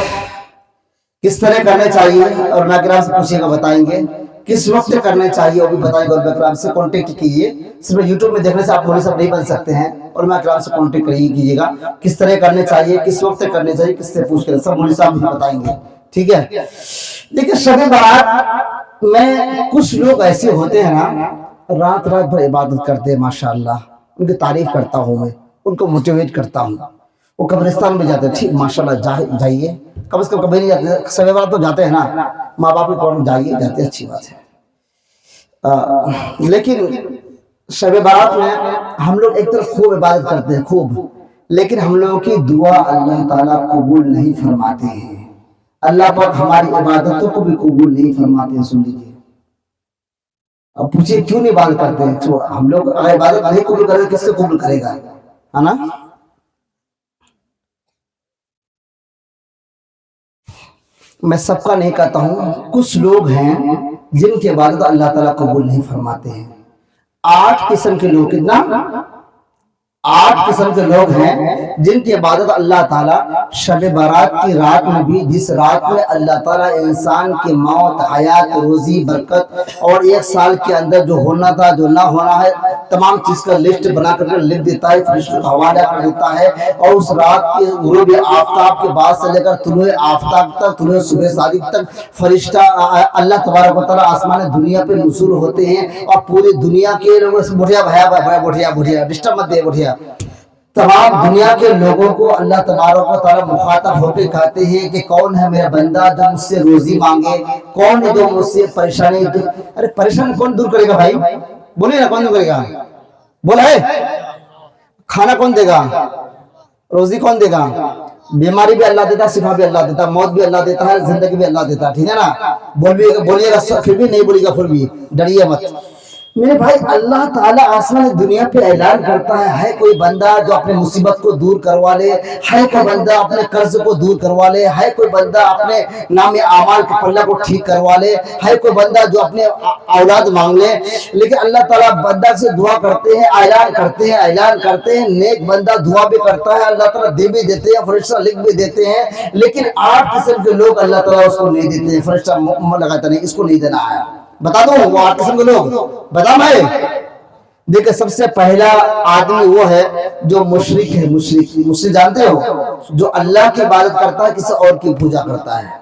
किस तरह करने चाहिए और मैं किराम से पूछिएगा, बताएंगे किस वक्त करने चाहिए वो भी बताएंगे। और मैं किराम से कांटेक्ट कीजिए, सिर्फ यूट्यूब में देखने से आप मौलवी साहब नहीं बन सकते हैं। और मैं किराम से कांटेक्ट कीजिएगा, किस तरह करने चाहिए, किस वक्त करने चाहिए, किससे पूछ कर, सब मौलवी साहब भी बताएंगे। ठीक है, देखिए शब बारात में कुछ लोग ऐसे होते हैं ना, रात रात भर इबादत करते हैं, माशाअल्लाह, उनकी तारीफ करता हूँ मैं, उनको मोटिवेट करता हूँ। वो कब्रिस्तान में जाते हैं, ठीक माशाल्लाह, जाइए, कम से कम कभी नहीं जाते, सवे बार तो जाते हैं ना, माँ बाप के कौन जाइए, जाते हैं, अच्छी बात है। लेकिन शब बारात में हम लोग एक तरफ खूब इबादत करते हैं, खूब, लेकिन हम लोगों की दुआ अल्लाह ताला कबूल नहीं फरमाते हैं। अल्लाह पाक हमारी इबादतों को भी कबूल नहीं फरमाते हैं। सुन लीजिए, अब पूछिए क्यों नहीं इबादत करते हैं? तो हम लोग अगर इबादत नहीं कबूल करेंगे, किससे कबूल करेगा, है ना? मैं सबका नहीं कहता हूं, कुछ लोग हैं जिनकी इबादत अल्लाह ताला कबूल नहीं फरमाते हैं। 8 किस्म के लोग, कितना? 8 किस्म के लोग हैं जिनकी इबादत अल्लाह ताला शब बारात की रात में भी, जिस रात में अल्लाह ताला इंसान की मौत, हयात, रोजी, बरकत और 1 साल के अंदर जो होना था, जो ना होना है, तमाम चीज का लिस्ट बना कर लिख देता है, फरिश्तों का हवाला कर देता है। और उस रात के गुरूब आफ्ताब के बाद से लेकर तुलुए आफ्ताब तक, तुलुए सुबह सादिक तक फरिश्ता अल्लाह तबारक व तआला आसमान दुनिया पे नुज़ूल होते हैं और पूरी दुनिया के लोगों से बुढ़िया डिस्टर्ब मत दे, बुढ़िया, तमाम दुनिया के लोगों को अल्लाह तबारक व तआला मुखातब होकर कहते हैं कि कौन है मेरा बंदा जो मुझसे रोजी मांगे, कौन है जो मुझसे परेशानी दूर। अरे परेशानी कौन दूर करेगा भाई, बोलिए ना, कौन दूर करेगा? बोला है, खाना कौन देगा, रोजी कौन देगा, बीमारी भी अल्लाह देता, शिफा भी अल्लाह देता, मौत भी अल्लाह देता है, जिंदगी भी अल्लाह देता है। ठीक है ना? बोलिएगा फिर भी नहीं बोलिएगा, फिर भी डरिए मत मेरे भाई। अल्लाह ताला आसमान दुनिया पे ऐलान करता है कोई बंदा जो अपने मुसीबत को दूर करवा ले, है कोई बंदा अपने कर्ज को दूर करवा ले, है कोई बंदा अपने नाम आमाल के पल्ला को ठीक करवा ले, है कोई बंदा जो अपने औलाद मांग ले। लेकिन अल्लाह ताला बंदा से दुआ करते हैं, ऐलान करते हैं, नेक बंदा दुआ भी करता है, अल्लाह ताला दे भी देते हैं, फरिश्ता लिख भी देते हैं। लेकिन 8 किस्म के लोग अल्लाह ताला उसको नहीं देते हैं, फरिश्ता लगाता नहीं, इसको नहीं देना है। बता दो वो 8 किस्म के लोग, बता मैं। देखिए सबसे पहला आदमी वो है जो मुशरिक है। मुशरिक जानते हो, जो अल्लाह की इबादत करता है, किसी और की पूजा करता है,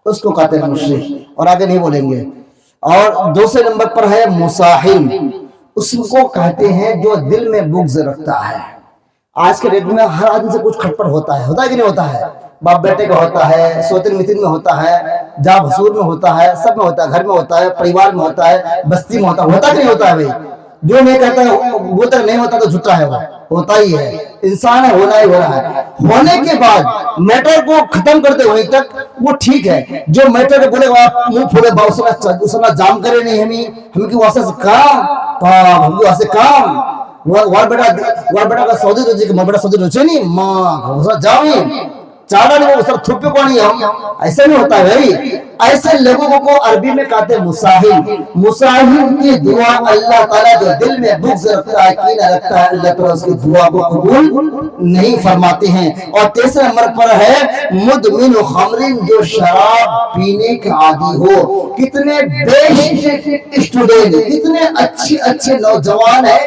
उसको कहते हैं मुशरिक, और आगे नहीं बोलेंगे। और दूसरे नंबर पर है मुसाहिल, उसको कहते हैं जो दिल में बुग़्ज़ रखता है। आज के डेट में हर आदमी से कुछ खटपट होता है कि नहीं होता है? बाप बेटे का होता है, सोतिन मितिन में होता है, जा भसूर में होता है, सब में होता है, घर में होता है, परिवार में होता है, बस्ती में होता कि नहीं होता है भाई? जो नहीं कहता है वो तक नहीं होता तो झूठा है, वो होता ही है। इंसान है, होना ही होना है। होने के बाद मैटर को खत्म करते वहीं तक वो ठीक है। जो मैटर को बोले मुंह फूले उसना जाम करे नहीं, हम की वास्ते से काम, हम की वास्ते काम, वार बेटा का सौदे रोजे के, बेटा सौदे रोजे नहीं माँ जाओ चाड़ा नहीं, वो सब थुप्पे को नहीं, हम ऐसा नहीं होता है भाई। ऐसे लोगों को अरबी में कहते हैं मुसाहिल। मुसाहिल की दुआ अल्लाह ताला जो दिल में बुग़्ज़ रखता है, कीना रखता है, अल्लाह ताला उसकी दुआ को कबूल नहीं फरमाते हैं। और तीसरे नंबर पर है मुदमिन खमरिन, जो शराब पीने का आदी हो। कितने बेस्ट स्टूडेंट, कितने अच्छे नौजवान है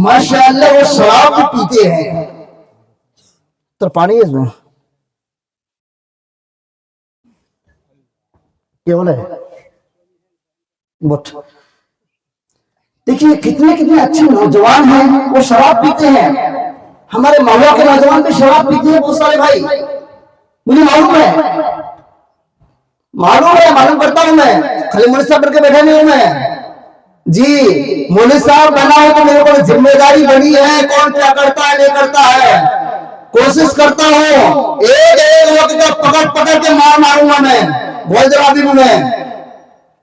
माशाअल्लाह, वो शराब पीते हैं। तो पानी है इसमें केवल है बट देखिए कितने अच्छे नौजवान हैं, वो शराब पीते हैं। हमारे मोहल्ला के नौजवान भी शराब पीते हैं बहुत सारे भाई, मुझे मालूम है, मालूम करता हूं मैं, खाली मुझसे बढ़ के बैठा नहीं हूं मैं, जी मौलवी साहब बना हो तो मेरे को जिम्मेदारी बनी है, कौन क्या करता है नहीं करता है, कोशिश करता हूँ एक एक वक्त पकड़ पकड़ के मार मारूंगा मैं, बहुत जवाबी हूं मैं,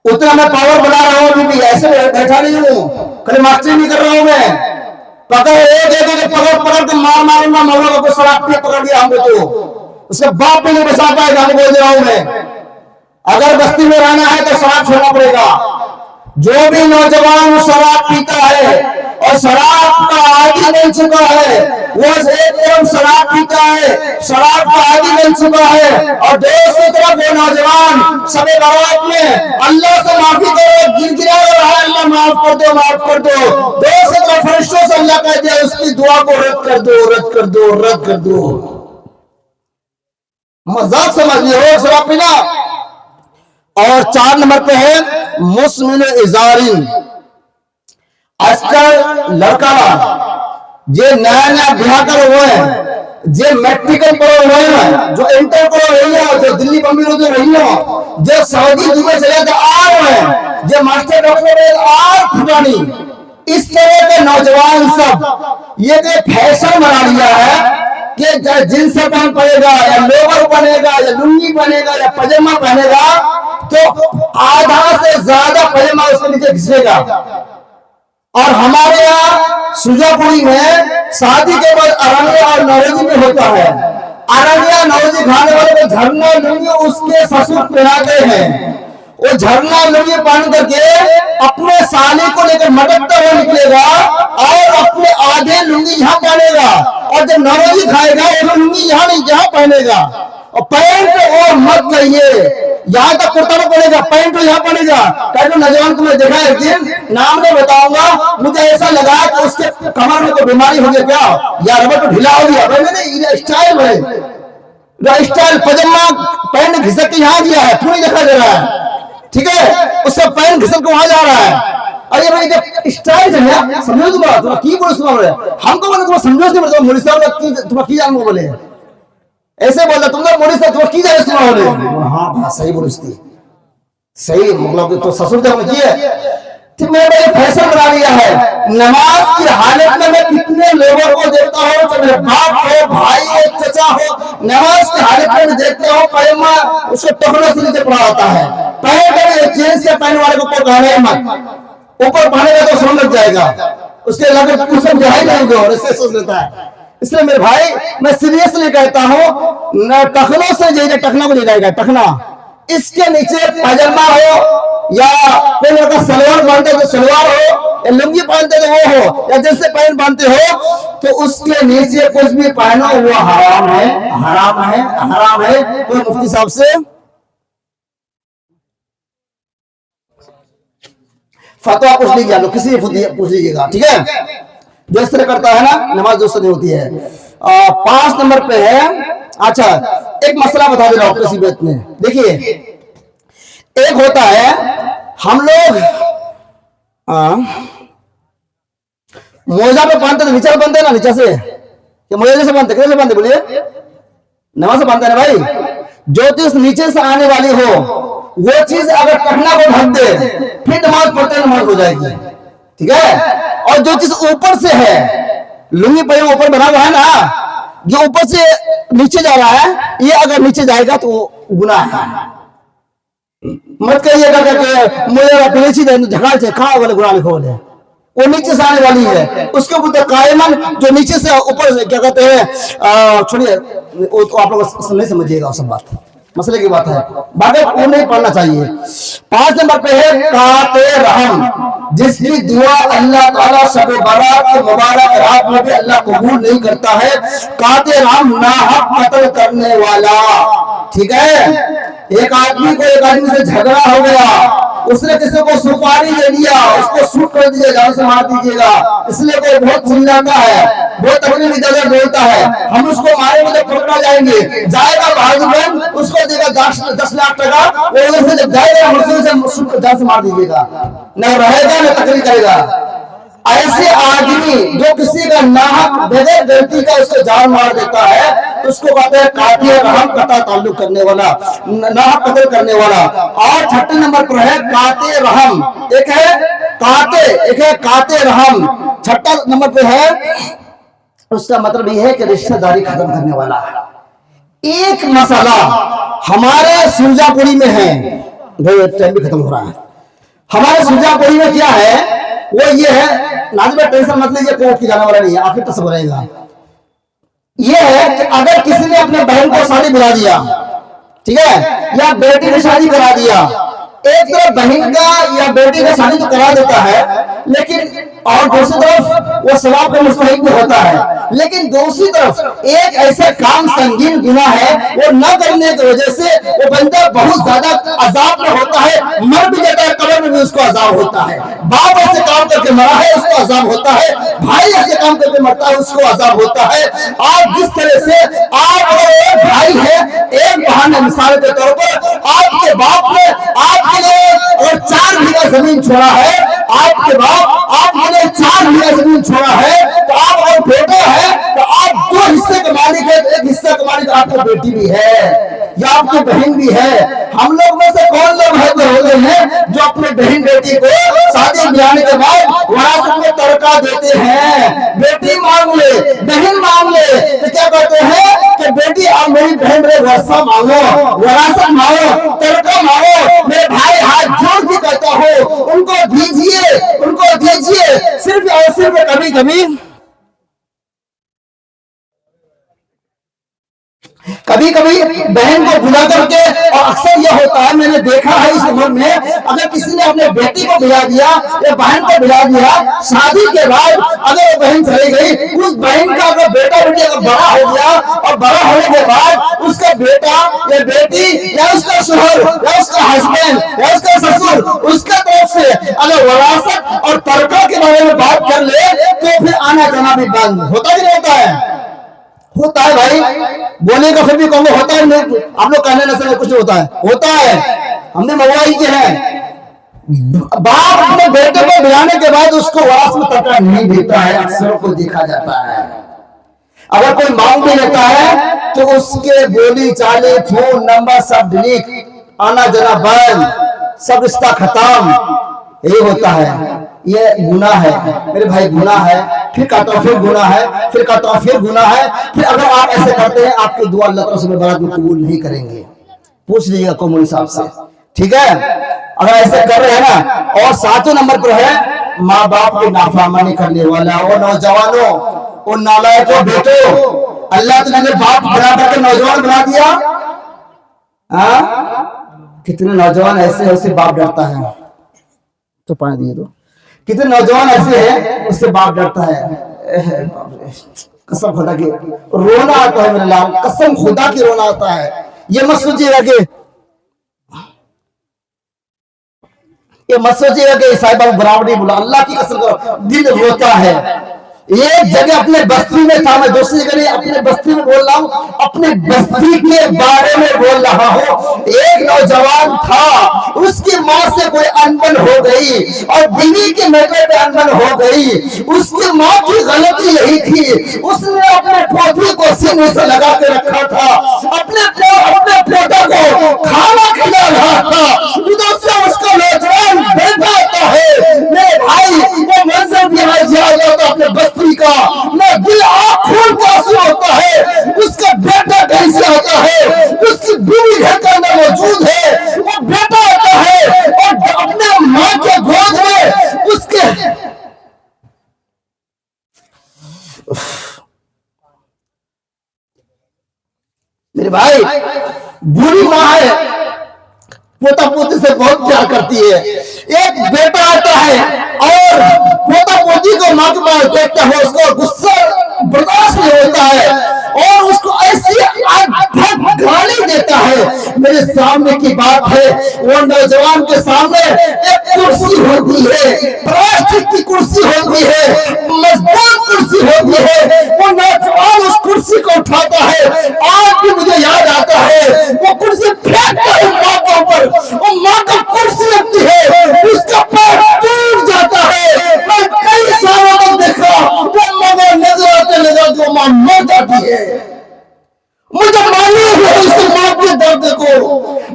उतना मैं पावर बना रहा हूँ, अभी भी ऐसे बैठा नहीं हूँ, कल मास्टरी नहीं कर रहा हूँ मैं, पकड़ एक एक पकड़ पकड़ के मार मारूंगा। मौलाना को शराब पे पकड़ लिया हमको तो उसका बाप भी नहीं बचा पाएगा, हम बोल रहा हूं मैं। अगर बस्ती में रहना है तो शराब छोड़ना पड़ेगा। जो भी नौजवान शराब पीता है और शराब का आदी बन चुका है, वो एक तरफ शराब पीता है, शराब का आदी बन चुका है, और दूसरी तरफ वो नौजवान सबे बारात में अल्लाह से माफी करो, गिरगिरा रहा है, अल्लाह माफ कर दो माफ कर दो, दूसरी तरफ फरिश्तों से अल्लाह कह दिया उसकी दुआ को रद्द कर दो रद्द कर दो रद्द कर दो। मजाक समझ लियो शराब पीना। और 4 नंबर पे है मुस्मिन इजारिन। आजकल लड़का जे नया नया ब्याह कर हुए हैं, जे मैट्रिकल पढ़े हुए हैं, जो इंटर पढ़े रही हो, जो दिल्ली बम्बई में रही हो, जो सऊदी दुबई चले तो आ रहे हैं, जो मास्टर डॉक्टर आ फुटानी, इस तरह के नौजवान सब ये फैशन बना लिया है कि जींस पैंट पहनेगा या लोअर पहनेगा या लुंगी पहनेगा या पजामा पहनेगा तो आधा से ज्यादा पजामा उसके नीचे घिसेगा। और हमारे यहाँ सुजापुरी में शादी के बाद अरनिया और नौरोजी में होता है। अरनिया नौरोजी खाने वाले को झरना लुंगी उसके ससुर पहनाते हैं। वो झरना लुंगी पहन करके अपने साली को लेकर मटकता हुआ निकलेगा और अपने आधे लुंगी यहाँ पहनेगा, और जब नौरोजी खाएगा वो लुंगी यहाँ नहीं यहाँ पहनेगा। और पैंट और मत कहिए, यहाँ तक कुर्ता में पड़ेगा, पैंट यहाँ पड़ेगा। कई नौजवान को मैं देखा एक दिन, नाम नहीं बताऊंगा, मुझे ऐसा लगा कि उसके कमर में कोई बीमारी हो गया क्या, या रबर तो ढीला हो गया। नहीं, स्टाइल है, स्टाइल पजामा पैंट घिसक के यहाँ गया है, पूरी दिखा दे रहा है, ठीक है, उसका पैंट घिसक के वहां जा रहा है। अरे भाई स्टाइल है, समझो तुम्हारा की बोले सुना हमको बोले तुम समझो नहीं, मोदी साहब तुम्हारा की जान बोले ऐसे बोला तुम लोग मोदी साहब तुम्हारा की जाने सुना बोले। हाँ सही बोली सही, मतलब तो ससुर जब किए तो मैंने फैशन बना लिया है। नमाज की हालत में मैं कितने लोगों को देखता हूँ, चाहे मेरे बाप हो, भाई हो, चचा हो, नमाज की हालत में मैं देखता हूँ पैमा उसको टकरों से नीचे पड़ा होता है। पैर चेंज से पहनने वाले को कोई कहने मत, ऊपर पहनेगा तो समझ लग जाएगा, उसके लगे उसको जहाई नहीं होगा और ऐसे सोच लेता है। इसलिए मेरे भाई मैं सीरियसली कहता हूँ, टखनों से जाइए, टखना को ले जाएगा टखना, इसके नीचे पजामा हो या कोई लड़का सलवार पहनते तो सलवार हो, या लुंगी पहनते तो वो हो, या जैसे पैंट पहनते हो, तो उसके नीचे कुछ भी पहनो वो हराम है, हराम है, हराम है। कोई मुफ्ती साहब से फतवा पूछ लीजिए, लोग किसी से पूछ लीजिएगा, ठीक है। जो इस तरह करता है ना, नमाज दोस्त नहीं होती है। 5 नंबर पे है, अच्छा एक मसला बता दे रहा हूं किसी बात में। देखिए एक होता है हम लोग मोजा पे बांधते, नीचे से बांधते ना, नीचे से या मोजा से बांधते, कैसे बांधते बोलिए, नमाज से बांधते ना भाई। जो चीज नीचे से आने वाली हो वो चीज अगर टखना को ढक दे फिर नमाज पढ़ते नमाज हो जाएगी, ठीक है। और जो चीज ऊपर से है, लुंगी पहले ऊपर बना हुआ है ना, जो ऊपर से नीचे जा रहा है, ये अगर नीचे जाएगा तो गुनाह है। मत कहिएगा कि मुझे झकाल से कहा वाले गुनाह लिखो बोले, वो नीचे से आने वाली है, उसके ऊपर कायमन जो नीचे से ऊपर से क्या कहते हैं, छोड़िए वो तो आप लोग नहीं समझिएगा, सब बात मसले की बात है, बाकी वो नहीं पढ़ना चाहिए। 5 नंबर पे है काते रहम, जिसकी दुआ अल्लाह ताला शब बारात के मुबारक रात में भी अल्लाह कबूल नहीं करता है। काते रहम नाहक कत्ल करने वाला, ठीक है। एक आदमी को एक आदमी से झगड़ा हो गया, उसने किसी को सुपारी दे दिया, उसको शूट कर दिया, जान से मार दीजिएगा, इसलिए कोई बहुत चिल्लाता है, बहुत तकलीफ इधर बोलता है, हम उसको मारेंगे तो पकड़ा जाएंगे, जाएगा बहादुर, उसको देगा 10 लाख टका, वो उधर से जब जाएगा हम जान से मार दीजिएगा, न रहेगा न तकलीफ करेगा। ऐसे आदमी जो किसी का नाहक बगैर गलती का उसको जान मार देता है, उसको कहते हैं कातिल रहम, कता ताल्लुक करने वाला, नाहक कत्ल करने वाला। और 6 नंबर पर है कातिल रहम, एक है काते, एक है काते रहम, छठा नंबर पे है, उसका मतलब ये है कि रिश्तेदारी खत्म करने वाला। एक मसला हमारे सुरजापुरी में है, भाई टाइम भी खत्म हो रहा है, हमारे सुरजापुरी में क्या है वो ये है, नाज़िम भाई टेंशन मत लीजिए, कोर्ट की जाने वाला नहीं है, आखिर तक सब रहेगा। ये है कि अगर किसी ने अपने बहन को शादी बुला दिया, ठीक है, या बेटी ने शादी करा दिया, एक तरफ बहन का या बेटी का शादी तो करा देता है, लेकिन और दूसरी तरफ वो सवाब का मुस्तहिक भी होता है, लेकिन दूसरी तरफ एक ऐसा काम संगीन गुनाह है वो न करने की वजह से वो बंदा बहुत ज्यादा अजाब में होता है, मर भी जाता है, कब्र में भी उसको अजाब होता है। बाप ऐसे काम करके मरा है उसको अजाब होता है, भाई ऐसे काम करके मरता है उसको अजाब होता है। आप जिस तरह से आप अगर एक भाई है, एक बहाना मिसाल के तौर पर आपके बाप ने आपके लिए और 4 बीघा जमीन छोड़ा है, आपके बाप आपके लिए 4 बीघा जमीन छोड़ा है, तो आप अगर बेटा है तो आप 2 हिस्से के मालिक है, एक हिस्सा के मालिक आपकी बेटी भी है या आपकी बहन भी है। हम लोग में से कौन लोग है तो हो गए हैं जो अपने बहन बेटी को शादी ब्याह के बाद विरासत में तड़का देते हैं, बेटी मांग ले, बहन मांग ले, तो क्या कहते हैं कि बेटी आप मेरी बहन रे वर्षा मांगो, विरासत मांगो, तड़का मांगो। मेरे भाई हाथ जोड़ के कहता हूँ उनको दीजिए, उनको दीजिए। सिर्फ और सिर्फ कभी कभी कभी कभी बहन को बुला करके, और अक्सर यह होता है मैंने देखा है इस उम्र में, अगर किसी ने अपने बेटी को बुला दिया या बहन को बुला दिया, शादी के बाद अगर वो बहन चली गई, उस बहन का अगर बेटा बेटी अगर बड़ा हो गया और बड़ा होने के बाद उसका बेटा या बेटी या उसका शोहर या उसका हस्बैंड या उसका ससुर उसका तरफ से अगर विरासत और तड़का के बारे में बात कर ले तो फिर आना जाना भी बंद होता ही नहीं होता है। होता है भाई, बोले का फिर भी कहूंगा होता है नहीं, आप लोग कहने न सके कुछ होता है, होता है। हमने मंगवाई के हैं, बाप अपने बेटे को बुलाने के बाद उसको वास में तड़का नहीं देता है, अक्सर को देखा जाता है। अगर कोई मांग भी लेता है तो उसके बोली चाली फोन नंबर सब डिलीट, आना जाना बंद, सब रिश्ता खत्म। यही होता है, ये गुनाह है मेरे भाई, गुनाह है। फिर कहता हूं फिर गुनाह है, फिर कहता हूं फिर गुनाह है। फिर अगर आप ऐसे करते हैं आपकी दुआ अल्लाह ताला से बारात में कबूल नहीं करेंगे, पूछ लीजिएगा कौमुल साहब से, ठीक है, अगर ऐसे कर रहे हैं ना। और 7वें नंबर पर है माँ बाप की नाफरमानी करने वाला। वो नौजवानों, वो नालायकों बेटो, अल्लाह ताला ने बाप बना करके नौजवान बना दिया। कितने नौजवान ऐसे उससे बाप डरता है, तो पानी दिए तो कितने नौजवान ऐसे हैं उससे बाप डरता है। कसम खुदा की रोना आता है मेरे लाल, कसम खुदा की रोना आता है। ये मत सोचिएगा कि साहिब बराबरी बोला, अल्लाह की कसम करो दिल रोता है। एक जगह अपने बस्ती में था, मैं दूसरी जगह नहीं, अपने बस्ती में बोल रहा हूँ, अपने बस्ती के बारे में बोल रहा हूँ। एक नौजवान था, उसकी माँ से कोई अनबन हो गई और बीवी के मैटर पे अनबन हो गई। उसकी माँ की गलती यही थी, उसने अपने पोती को सीने से लगा के रखा था, अपने पोता को खाना खिला रहा था, उधर से उसका नौजवान बेटा आता है। मेरे भाई वो मंजर भी याद आता अपने बस्ती का, मैं दिल खून का आंसू होता है। उसका बेटा कैसे होता है, उसकी बीवी घर के अंदर मौजूद है, वो बेटा आता है और अपने माँ के गोद में उसके मेरे भाई बुरी माँ है, पोता पोती से बहुत प्यार करती है। एक बेटा आता है और पोता पोती को माँ के पास देखता है, उसको गुस्सा बर्दाश्त नहीं होता है और उसको ऐसी गाली देता है। मेरे सामने की बात है, वो नौजवान के सामने एक कुर्सी होती है, प्लास्टिक की कुर्सी होती है, मजबूत कुर्सी होती है। वो नौजवान उस कुर्सी को उठाता है, आज भी मुझे याद आता है, वो कुर्सी फेंकता है माँ के ऊपर, वो माँ का कुर्सी लगती है, उसका पैर टूट जाता है। मैं कई सालों तक देखा, वो मगर नजर आते लगा जो माँ मर जाती है। मुझे मालूम है उस माँ के दर्द को,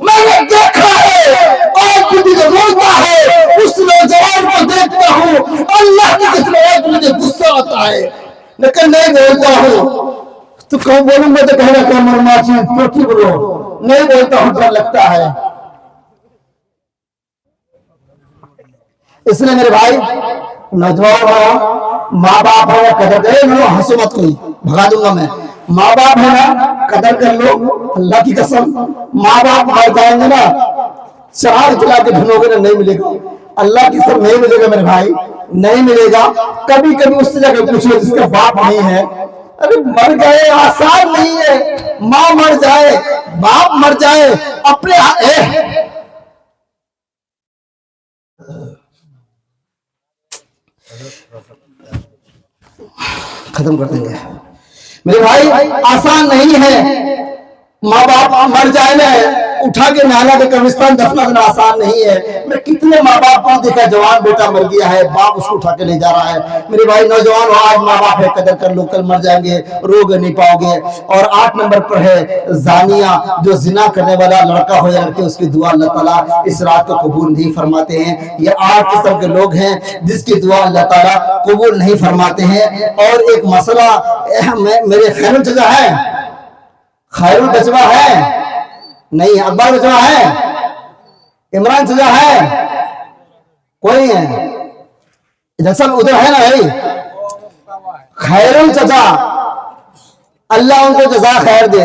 मैंने देखा है, आज भी रोता है उस नौजवान को देख लगता है, लेकिन नहीं बोलता हूँ तो कौन बोलूंगा तो कहना क्या मरमाची तो की बोलो, नहीं बोलता हूँ डर लगता है। इसलिए मेरे भाई नौजवान हो, माँ बाप है कदर करे लो, हंसो मत कोई, भगा दूंगा मैं। माँ बाप है ना कदर कर लो, अल्लाह की कसम माँ बाप मर जाएंगे ना, चार चला के ढूंढोगे ना नहीं मिलेगा, अल्लाह की कसम नहीं मिलेगा मेरे भाई, नहीं मिलेगा। कभी कभी उससे जाकर पूछो जिसका बाप नहीं है, अरे मर गए आसान नहीं है, माँ मर जाए बाप मर जाए अपने खत्म कर देंगे मेरे भाई, आसान नहीं है। माँ बाप मर जाए ना, उठा के नाला के कब्रिस्तान दफना देना आसान नहीं है। मैं कितने माँ बाप को देखा, जवान बेटा मर गया है, बाप उसको उठा के ले जा रहा है। मेरे भाई नौजवान हो, आज माँ बाप है कदर कर लो, कल मर जाएंगे, रोग नहीं पाओगे। और 8 नंबर पर है जानिया, जो जिना करने वाला लड़का हो या लड़की, उसकी दुआ अल्लाह ताला इस रात को कबूल नहीं फरमाते हैं। ये 8 किस्म के लोग हैं जिसकी दुआ अल्लाह ताला कबूल नहीं फरमाते हैं। और एक मसला मेरे खैरुल चचा है, खैरुल बचवा है नहीं, अकबर बचवा है, इमरान चचा है, कोई है जैसा उधर है ना भाई, खैरुल चचा, अल्लाह उनको जज़ा खैर दे।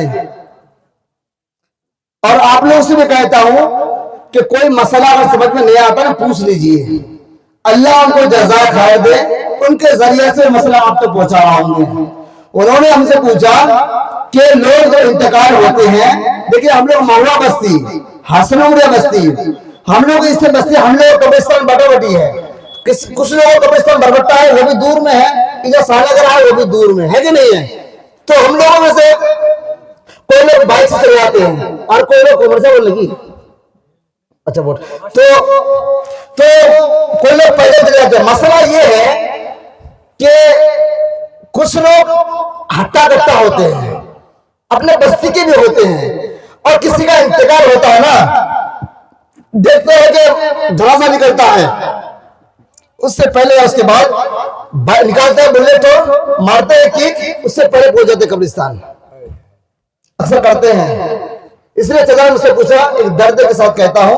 और आप लोगों से भी कहता हूं कि कोई मसला अगर समझ में नहीं आता ना पूछ लीजिए, अल्लाह उनको जज़ा खैर दे, उनके जरिए से मसला आप तक पहुंचा रहा हूं। उन्होंने हमसे पूछा कि लोग जो इंतकाल होते हैं, देखिए हम लोग महुआ बस्ती, हसनौरिया बस्ती, हम लोग इससे बस्ती, हम लोग कब्रिस्तान बटाबटी है, कुछ लोगों का कब्रिस्तान बरबट्टा है, वो भी दूर में है, इधर सालागर है वो भी दूर में है कि नहीं है। तो हम लोगों में से कोई लोग बाइक से चले जाते हैं और कोई लोग उम्र से बोल लगी अच्छा वोट तो कोई लोग पैदल चले जाते हैं। मसला ये है कि कुछ लोग हट्टा कट्टा होते हैं, अपने बस्ती के भी होते हैं, और किसी का इंतकाल होता है ना, देखते हैं कि जनाजा निकलता है, उससे पहले या उसके बाद निकालते हैं बुलेट तो मारते हैं किक, उससे पहले पहुंच जाते कब्रिस्तान, अक्सर करते हैं। इसलिए चचा मुझसे पूछा, एक दर्द के साथ कहता हूं,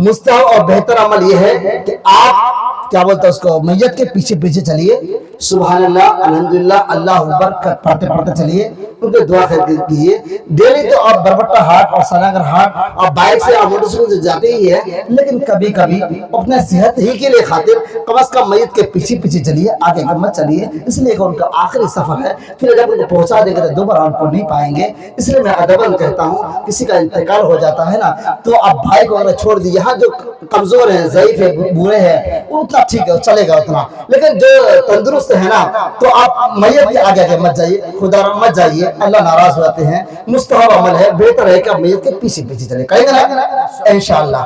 मुस्तहब और बेहतर अमल यह है कि आप क्या बोलते हैं उसको, मैयत के पीछे पीछे चलिए, सुभान अल्लाह अल्हम्दुलिल्लाह अल्लाह अकबर पढ़ते पढ़ते चलिए, उनके दुआ कीजिए डेली। तो आप बरबट्टा हाट और सालागर हाट आप बाइक से आप मोटरसाइकिल से जाते ही है, लेकिन कभी कभी अपने सेहत ही के लिए खातिर कम अज कम मैयत के पीछे पीछे चलिए, आगे मत चलिए, इसलिए कि उनका आखिरी सफर है, फिर जब उनको पहुंचा देंगे तो दोबारा उनको नहीं पाएंगे। इसलिए मैं अदबन कहता हूँ, किसी का इंतकाल हो जाता है ना, तो आप भाई को अगर छोड़ दीजिए, हाँ जो कमजोर है, ज़ईफ है, बूढ़े हैं, उतना ठीक है चलेगा उतना, लेकिन जो तंदुरुस्त है ना, तो आप मैयत के आगे आगे मत जाइए, खुदा मत जाइए, अल्लाह नाराज हो जाते हैं। मुस्तहब अमल है, बेहतर है कि आप मैयत के पीछे पीछे चले, कहेंगे ना इंशाअल्लाह।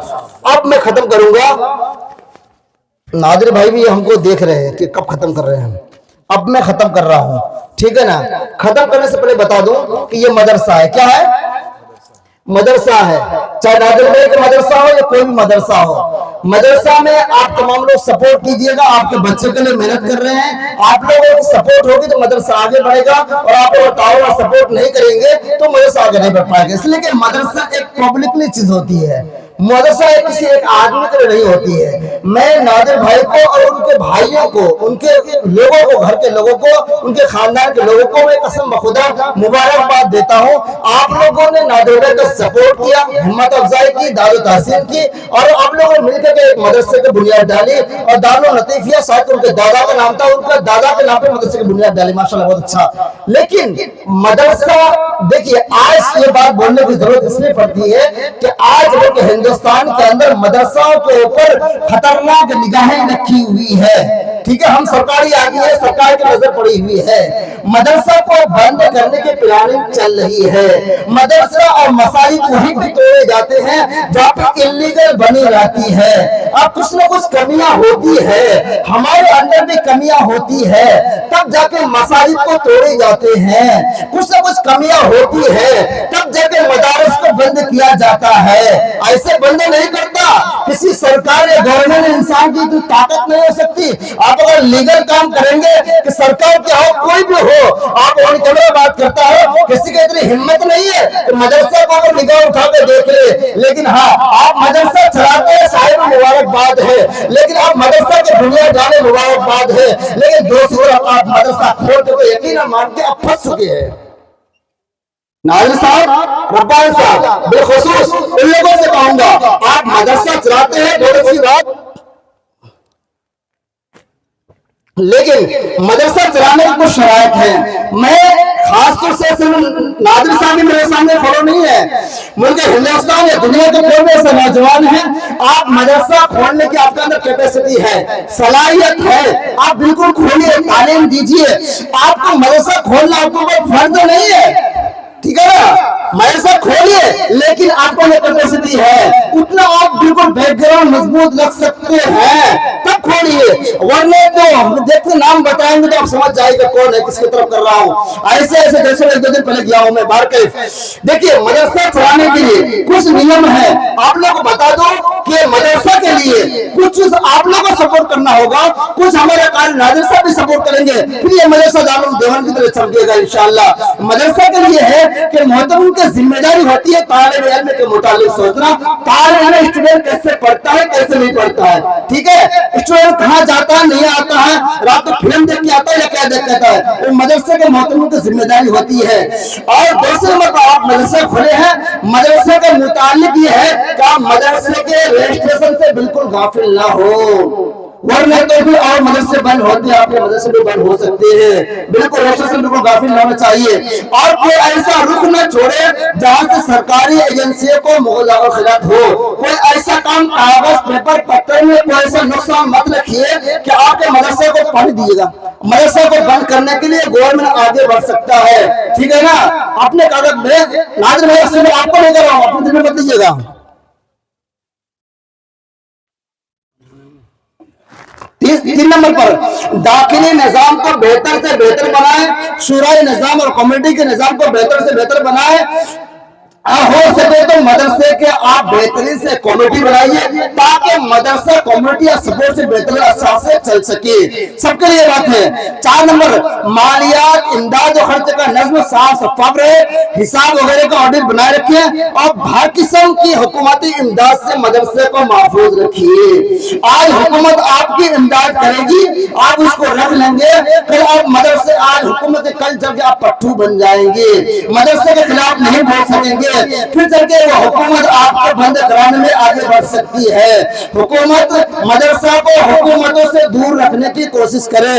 अब मैं खत्म करूंगा, नादिर भाई भी हमको देख रहे हैं कि कब खत्म कर रहे हैं, अब मैं खत्म कर रहा हूं, ठीक है ना। खत्म करने से पहले बता दूं कि ये मदरसा है, क्या है, मदरसा है, चाहे नादिर भाई का मदरसा हो या कोई भी मदरसा हो, मदरसा में आप तमाम लोग सपोर्ट कीजिएगा। आपके बच्चे के लिए मेहनत कर रहे हैं, आप लोगों की सपोर्ट होगी तो मदरसा आगे बढ़ेगा, और आप लोग टावर सपोर्ट नहीं करेंगे तो मदरसा आगे नहीं बढ़ पाएगा। इसलिए कि मदरसा एक पब्लिकली चीज होती है, मदरसा किसी एक आदमी के लिए नहीं होती है। मैं नादिर भाई को और उनके भाइयों को, उनके लोगों को, घर के लोगों को, उनके खानदान के लोगों को मैं कसम बखुदा मुबारकबाद देता हूं। आप लोगों ने नादिर भाई को सपोर्ट किया, हिम्मत अफजाई की, दारुल तहसीन की, और आप लोगों ने मिलकर के एक मदरसे की बुनियाद डाली, और दारुल लतीफिया शायद उनके दादा का नाम था, उनका दादा के नाम पे मदरसे की बुनियाद डाली, माशाल्लाह बहुत अच्छा। लेकिन मदरसा देखिए, आज ये बात बोलने की जरूरत इसलिए पड़ती है कि आज वो हिंदुस्तान के अंदर मदरसाओं के ऊपर खतरनाक निगाहें रखी हुई है, ठीक है। हम सरकारी आदमी है, सरकार की नजर पड़ी हुई है, मदरसा को बंद करने की प्लानिंग चल रही है। मदरसा और मसाजिद वहीं पे तोड़े जाते हैं जहाँ पे इल्लीगल बनी रहती है। अब कुछ न कुछ कमियां होती है, हमारे अंदर भी कमियां होती है, तब जाके मसाजिद को तोड़े जाते हैं। कुछ न कुछ कमियां होती है, तब जाके मदारस को बंद किया जाता है। ऐसे बंद नहीं करता ना, किसी सरकार या गवर्नमेंट इंसान की इतनी ताकत नहीं हो सकती। आप अगर लीगल काम करेंगे कि सरकार क्या हो, कोई भी हो, आप ऑन कैमरा बात करता हो, किसी की इतनी हिम्मत नहीं है कि मदरसा को अगर निगाह उठा के देख ले। लेकिन हाँ, आप मदरसा चलाते हैं, साहिब मुबारकबाद है, लेकिन आप मदरसा के दुनिया जाने मुबारकबाद है, लेकिन दूसरी तरफ आप मदरसा खोल के यकीन मान के अब फंस चुके हैं। नाज़िर साहब, रब्बानी साहब, बिलखुसूस इन लोगों से कहूंगा, आप मदरसा चलाते हैं, बहुत अच्छी बात, लेकिन मदरसा चलाने की कुछ शराइत है। मैं खास तौर से सिर्फ नाज़िर साहब भी मेरे सामने खड़े नहीं है, मुल्क हिंदुस्तान या दुनिया के कोई में ऐसे नौजवान हैं, आप मदरसा खोलने की आपके अंदर कैपेसिटी है, सलाहियत है, आप बिल्कुल खोलिए, तालीम दीजिए। आपको मदरसा खोलना आपको कोई फर्ज नहीं है, ठीक है ना, मदरसा खोलिए, लेकिन आपको ये कैपेसिटी है, उतना आप बिल्कुल बैकग्राउंड मजबूत रख सकते हैं तब खोलिए, वरना तो देखते नाम बताएंगे तो आप समझ जाएंगे कौन है, किसकी तरफ कर रहा हूँ। ऐसे ऐसे देशों में 1-2 दिन पहले गया हूँ मैं बाहर के। देखिए, मदरसा चलाने के लिए कुछ नियम है, आप लोग को बता दो कि मदरसा के लिए कुछ चीज आप लोगों को सपोर्ट करना होगा, कुछ हमारे कार्य नाज़िर साहब भी सपोर्ट करेंगे, फिर ये मदरसा दारुल देवान की तरह चमकेगा इंशाअल्लाह। मदरसा के लिए है कि मोहतरम की जिम्मेदारी होती है तालिब इल्म के मुतालिक सोचना, तालिब इल्म स्टूडेंट कैसे पढ़ता है, कैसे नहीं पढ़ता है, ठीक है, स्टूडेंट कहाँ जाता है, नहीं आता है, रात को फिल्म देख के आता है या क्या देख के आता है, वो मदरसे के मोहतरम की जिम्मेदारी होती है। और दूसरे नंबर पर आप मदरसा खोले हैं, मदरसे के मुतालिक ये है कि आप मदरसे के रजिस्ट्रेशन से बिल्कुल गाफिल ना हो, वरना तो भी और मदरसे बंद होते हैं, आपके मदरसे भी बंद हो सकते हैं, बिल्कुल रजिस्ट्रेशन बिल्कुल गाफिल ना होना चाहिए। और कोई ऐसा रुख न छोड़े जहां से सरकारी एजेंसियों को मुदाखलत हो, कोई ऐसा काम कागज पेपर पत्थर में कोई ऐसा नुकसान मत रखिए कि आपके मदरसे को पढ़ दिएगा। मदरसे को बंद करने के लिए गवर्नमेंट आगे बढ़ सकता है, ठीक है ना, अपने कागज में नाज़िर भाई इसमें आपको नहीं कर रहा हूँ, अपने दिल में मत लीजिएगा। 3 नंबर पर दाखिली निजाम को बेहतर से बेहतर बनाए, शुराई निजाम और कमेटी के निजाम को बेहतर से बेहतर बनाए, हो सके तो मदरसे के आप बेहतरीन से कमेटी बनाइए ताकि मदरसा कमेटी या सपोर्ट से बेहतर अच्छा से चल सके, सबके लिए बात है। 4 नंबर मालियात, इमदाद और खर्च का नज्म साफ शफाफ रहे, हिसाब वगैरह का ऑडिट बनाए रखिए और हर किस्म की हुकूमती इमदाद से मदरसे को महफूज रखिए। आज हुकूमत आपकी इमदाद करेगी, आप उसको रख लेंगे, कल आप मदरसे, आज हुकूमत, कल जब आप पट्टू बन जाएंगे, मदरसे के खिलाफ नहीं बोल सकेंगे, फिर चल के वो हुकूमत आपको बंद कराने में आगे बढ़ सकती है। हुकूमत मदरसा को हुकूमतों से दूर रखने की कोशिश करे।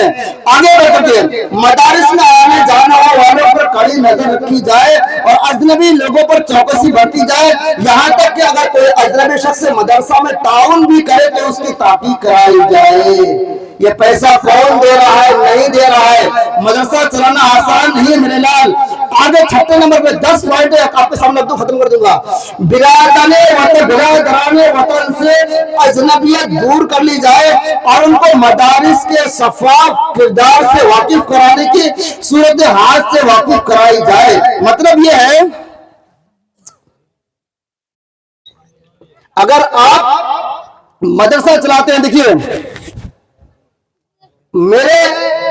आगे बढ़ के मदारिस में आने जाने वालों पर कड़ी नजर रखी जाए और अजनबी लोगों पर चौकसी बरती जाए, यहाँ तक कि अगर कोई अजनबी शख्स मदरसा में ताउन भी करे तो उसकी ताकीद कराई जाए। ये पैसा कौन दे रहा है, नहीं दे रहा है, मदरसा चलाना आसान नहीं है मेरे लाल। आगे 6 नंबर पे 10 पॉइंट आपके सामने तो खत्म कर दूंगा। बिरादराने वतन से अजनबियत दूर कर ली जाए और उनको मदारिस के शफाफ किरदार से वाकिफ कराने की सूरत हाल से वाकिफ कराई जाए। मतलब ये है, अगर आप मदरसा चलाते हैं, देखिए मेरे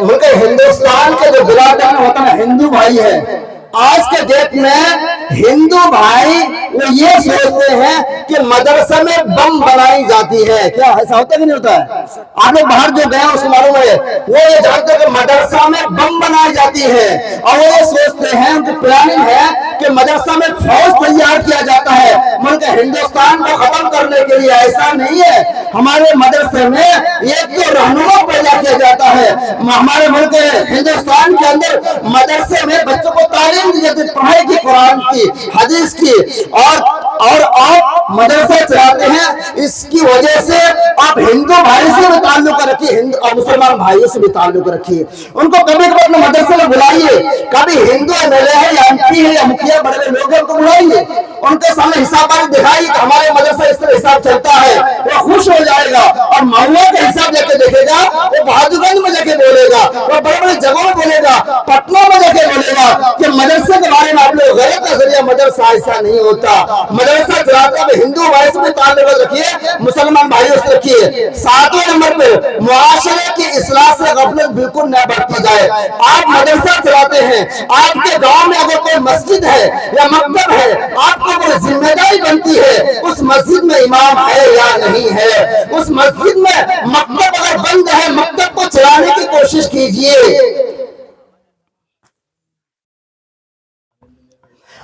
मुल्क हिंदुस्तान के जो बिरादरान वतन हिंदू भाई है, आज के डेट में हिंदू भाई वो ये सोचते हैं कि मदरसा में बम बनाई जाती है। क्या ऐसा होता है कि नहीं होता है? आप लोग बाहर जो गए उसको मालूम है, वो ये जानते हैं कि मदरसा में बम बनाई जाती है और वो ये सोचते हैं, उनकी प्लानिंग है कि मदरसा में फौज तैयार किया जाता है मुल्क हिंदुस्तान को खत्म करने के लिए। ऐसा नहीं है, हमारे मदरसे में एक तो रहनुमा पैदा किया जाता है। हमारे मुल्क हिंदुस्तान के अंदर मदरसे में बच्चों को तालीम दी जाती है, पढ़ाई की, कुरान की, हदीस की, और आप मदरसा चलाते हैं। इसकी वजह से आप हिंदू भाई से भी ताल्लुक रखिए, हिंदू और मुसलमान भाइयों से भी ताल्लुक रखिए। उनको कभी कभी अपने मदरसे में बुलाइए, कभी हिंदू एमएलए है या एमपी है या मुखिया बड़े बड़े लोग हैं, उनको बुलाइए, उनके सामने हिसाब दिखाइए कि हमारे मदरसा इस तरह हिसाब चलता है, वो खुश हो जाएगा और महुआ का हिसाब लेके देखेगा, वो बहादुरगंज में जाके बोलेगा, वो बड़े बड़े जगहों में बोलेगा, पटना में जाके बोलेगा कि मदरसे के बारे में आप लोग गलत नजरिया, मदरसा ऐसा नहीं होता। मदरसा चलाते हुए हिंदू भाई से भी ताल्लुक रखिए, मुसलमान भाइयों से रखिए। 7वें नंबर पे मुआशरे की इस्लाह से गफलत बिल्कुल न बरती जाए। आप मदरसा चलाते हैं, आपके गांव में अगर कोई मस्जिद है या मकतब है, आपको कोई जिम्मेदारी बनती है उस मस्जिद में इमाम है या नहीं है। उस मस्जिद में मकतब अगर बंद है, मकतब को चलाने की कोशिश कीजिए।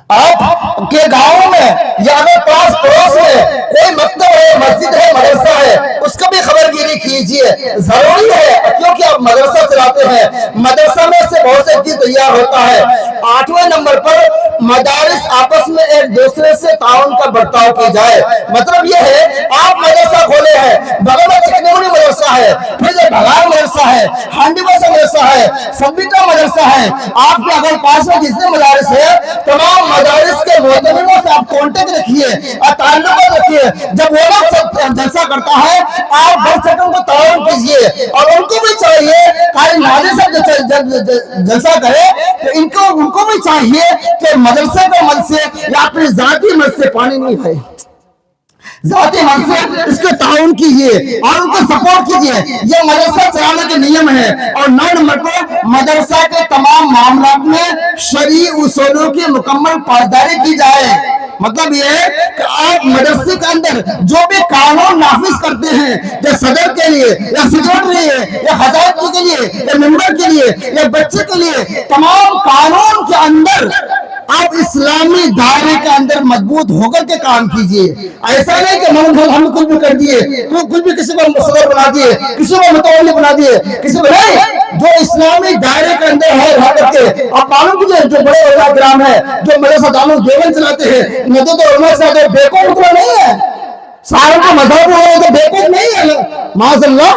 आपके गांव में या अगर पास पड़ोस में कोई मकतब है, मस्जिद है, मदरसा है, उसका भी खबरगिरी कीजिए। जरूरी है, क्योंकि आप मदरसा चलाते हैं, मदरसा में से बहुत से चीज तैयार होता है। 8वें नंबर पर मदारिस आपस में एक दूसरे से ताउन का बर्ताव की जाए। मतलब यह है, आप मदरसा खोले हैं, बगल में चिकनौनी मदरसा है, फिर भगार मदरसा है, हांडीबसा मदरसा है, सब्बिटा मदरसा है, आपके अगर पास में जितने मदारिस है, तमाम मदारिस के मोहतमिनों से आप कांटेक्ट रखिए और ताल्लुक रखिए। जब वो लोग जलसा करता है, आप बढ़ सके उनको ताउन कीजिए। और उनको भी चाहिए, खाली नाले से जलसा करे तो उनको भी चाहिए कि मदरसे के मद से या अपने जाती मद से पानी नहीं है, जाती मन से इसके ताउन कीजिए और उनको सपोर्ट कीजिए। ये मदरसा चलाने के नियम है। और 9 नंबर पर मदरसा के तमाम मामलों में शरई उसूलों की मुकम्मल पासदारी की जाए। मतलब ये है कि आप मदरसे के अंदर जो भी कानून नाफिज करते हैं, या सदर के लिए या सेक्रेटरी या हजारत के लिए या मेंबर के लिए या बच्चे के लिए, तमाम कानून के अंदर आप इस्लामी दायरे के अंदर मजबूत होकर के काम कीजिए। ऐसा नहीं कि हम कुछ भी कर दिए, तो कुछ भी किसी को सदर बना दिए, किसी को मुतवल्ली बना दिए, किसी को नहीं। जो इस्लामी दायरे के अंदर है रह करके आप मालूम कीजिए। जो बड़े उलमा किराम है, जो मदरसा दारुल देवबंद चलाते हैं, नजर तो उलमा से बेवकूफ उतना नहीं है, सारे को मजहब हो तो बेवकूफ नहीं है। माज़अल्लाह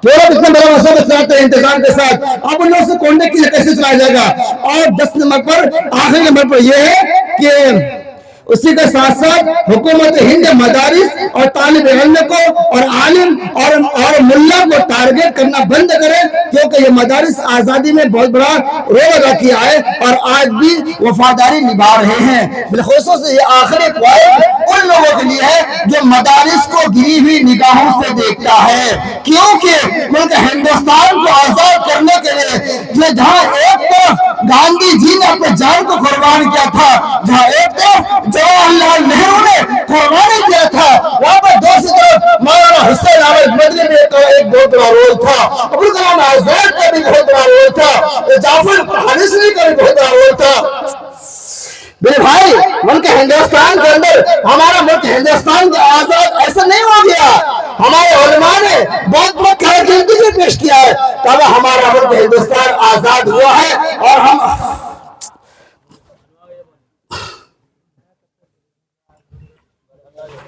थोड़ा इतना बड़ा मसला चलाते हैं इंतजाम के साथ, आप उन लोगों से कॉन्टेक्ट कीजिए कैसे चलाया जाएगा। और 10 नंबर पर, आखिरी नंबर पर यह है कि उसी के साथ साथ हुकूमत हिंद मदारिस और तालिब इल्म को और आलिम और मुल्ला को टारगेट करना बंद करे, क्योंकि ये मदारिस आजादी में बहुत बड़ा रोल अदा किया है और आज भी वफादारी निभा रहे हैं। बिलखुसूस ये आखिरी पॉइंट उन लोगों के लिए है जो मदारिस को गिरी हुई निगाहों से देखता है, क्योंकि मुल्क हिंदुस्तान को आजाद करने के लिए जहाँ एक तरफ गांधी जी ने अपने जान को कुर्बान किया था, जहाँ एक तरफ जवाहरलाल नेहरू ने कुर्बानी किया था, वहां पर दूसरी तरफ मौलाना हुसैन अहमद मदनी में एक बहुत बड़ा रोल था, अब्दुल कलाम आजाद का भी बहुत बड़ा रोल था, जाफर पठानी का भी बहुत बड़ा रोल था। मेरे भाई, मुल्क हिंदुस्तान के अंदर, हमारा मुल्क हिंदुस्तान के आजाद ऐसा नहीं हो गया। हमारे उलमा ने बहुत बड़ा कारगिर्दी भी पेश किया है, तब हमारा मुल्क हिंदुस्तान आजाद हुआ है। और हम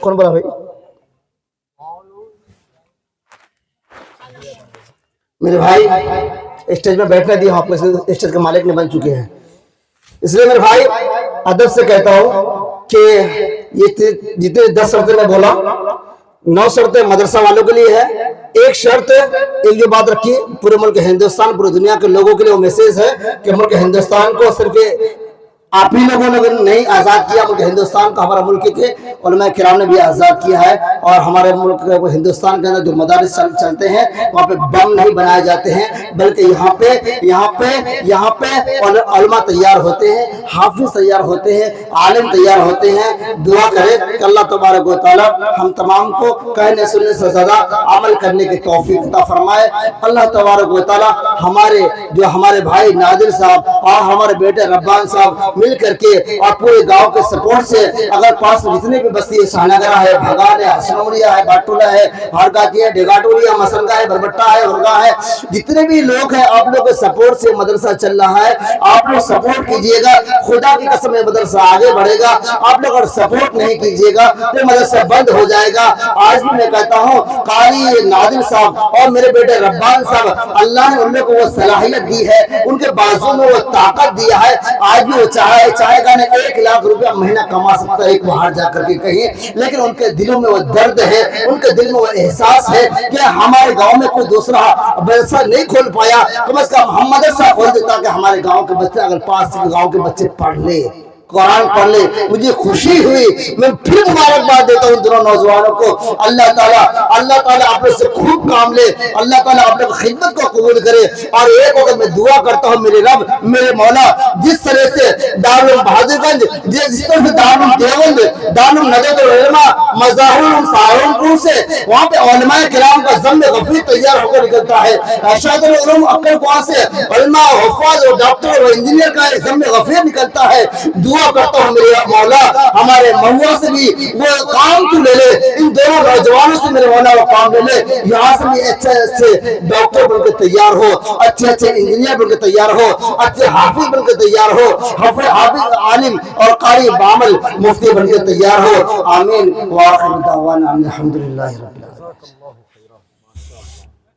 कौन बोला भाई? मेरे भाई स्टेज में बैठने दिया, आप स्टेज के मालिक ने बन चुके हैं, इसलिए मेरे भाई अदब से कहता हूं कि ये जितने 10 शर्तें मैं बोला, 9 शर्तें मदरसा वालों के लिए है। एक शर्त, एक जो बात रखिए, पूरे मुल्क हिंदुस्तान, पूरी दुनिया के लोगों के लिए वो मैसेज है कि मुल्क हिंदुस्तान को सिर्फ आप ही लोगों ने नहीं आजाद किया, मुल्क हिंदुस्तान को हमारा मुल्क के उलमा किराम ने भी आजाद किया है। और हमारे मुल्क हिंदुस्तान के अंदर जो मदारिस चलते हैं, वहाँ पे बम नहीं बनाए जाते हैं, बल्कि यहाँ पे उलमा तैयार होते हैं, हाफिज तैयार होते हैं, आलिम तैयार होते हैं। दुआ करें कि अल्लाह तबारक व तआला हम तमाम को कहने सुनने से ज्यादा अमल करने की तौफीक अता फरमाए। अल्लाह तबारक व तआला हमारे भाई नादिर साहब और हमारे बेटे रब्बान साहब मिल करके और पूरे गांव के सपोर्ट से, अगर पास में जितने भी बस्ती है, शाहनगरा है, भगान है, हसनौरिया है, बाटोला है, हरगाती है, डेगाटोरिया, मसलगा है, बरबट्टा है, उर्गा है, जितने भी लोग हैं, आप लोग के सपोर्ट से मदरसा चल रहा है। आप लोग सपोर्ट कीजिएगा, खुदा की कसम मदरसा आगे बढ़ेगा। आप लोग अगर सपोर्ट नहीं कीजिएगा तो मदरसा बंद हो जाएगा। आज भी मैं कहता हूँ, कारी नादिर साहब और मेरे बेटे रब्बान साहब, अल्लाह ने उन लोग को वो सलाहियत दी है, उनके बाजू में वो ताकत दिया है। आज भी वो चाहेगा ने 1 लाख रुपया महीना कमा सकता है एक बाहर जाकर के कहीं, लेकिन उनके दिलों में वो दर्द है, उनके दिल में वो एहसास है कि हमारे गांव में कोई दूसरा मदरसा नहीं खोल पाया, कम से कम हम मदरसा खोल देता कि हमारे गांव के बच्चे, अगर 5 गांव के बच्चे पढ़ ले। قرآن پڑھ لے, مجھے خوشی ہوئی. میں پھر مبارکباد دیتا ہوں دونوں نوجوانوں کو. اللہ تعالیٰ آپ سے خوب کام لے, اللہ تعالیٰ آپ کی خدمت کو قبول کرے. اور ایک وقت میں دعا کرتا ہوں میرے رب میرے مولا, جس طرح سے دارالعلوم بہادر گنج, جس طرح سے دارالعلوم دیوبند, دارالعلوم ندوۃ العلماء, مظاہر سہارنپور سے وہاں پہ علماء کرام کا ضم غفیر تیار ہو کر نکلتا ہے. ارشاد العلوم اکڑ سے علماء, حفاظ اور ڈاکٹر اور انجینئر کا ضم غفیر نکلتا ہے. دعا کرتا ہوں میرے مولا ہمارے مہوا سے بھی وہ کام تو لے لے, ان دونوں نوجوانوں سے میرے مولا وہ کام لے لے. یہاں سے بھی اچھے ڈاکٹر بن کے تیار ہو, اچھے انجینئر بن کے تیار ہو, اچھے حافظ بن کے تیار ہو, حافظ عالم اور قاری بعمل مفتی بن کے تیار ہو. آمین. وآخر دعوانا الحمدللہ رب العالمین.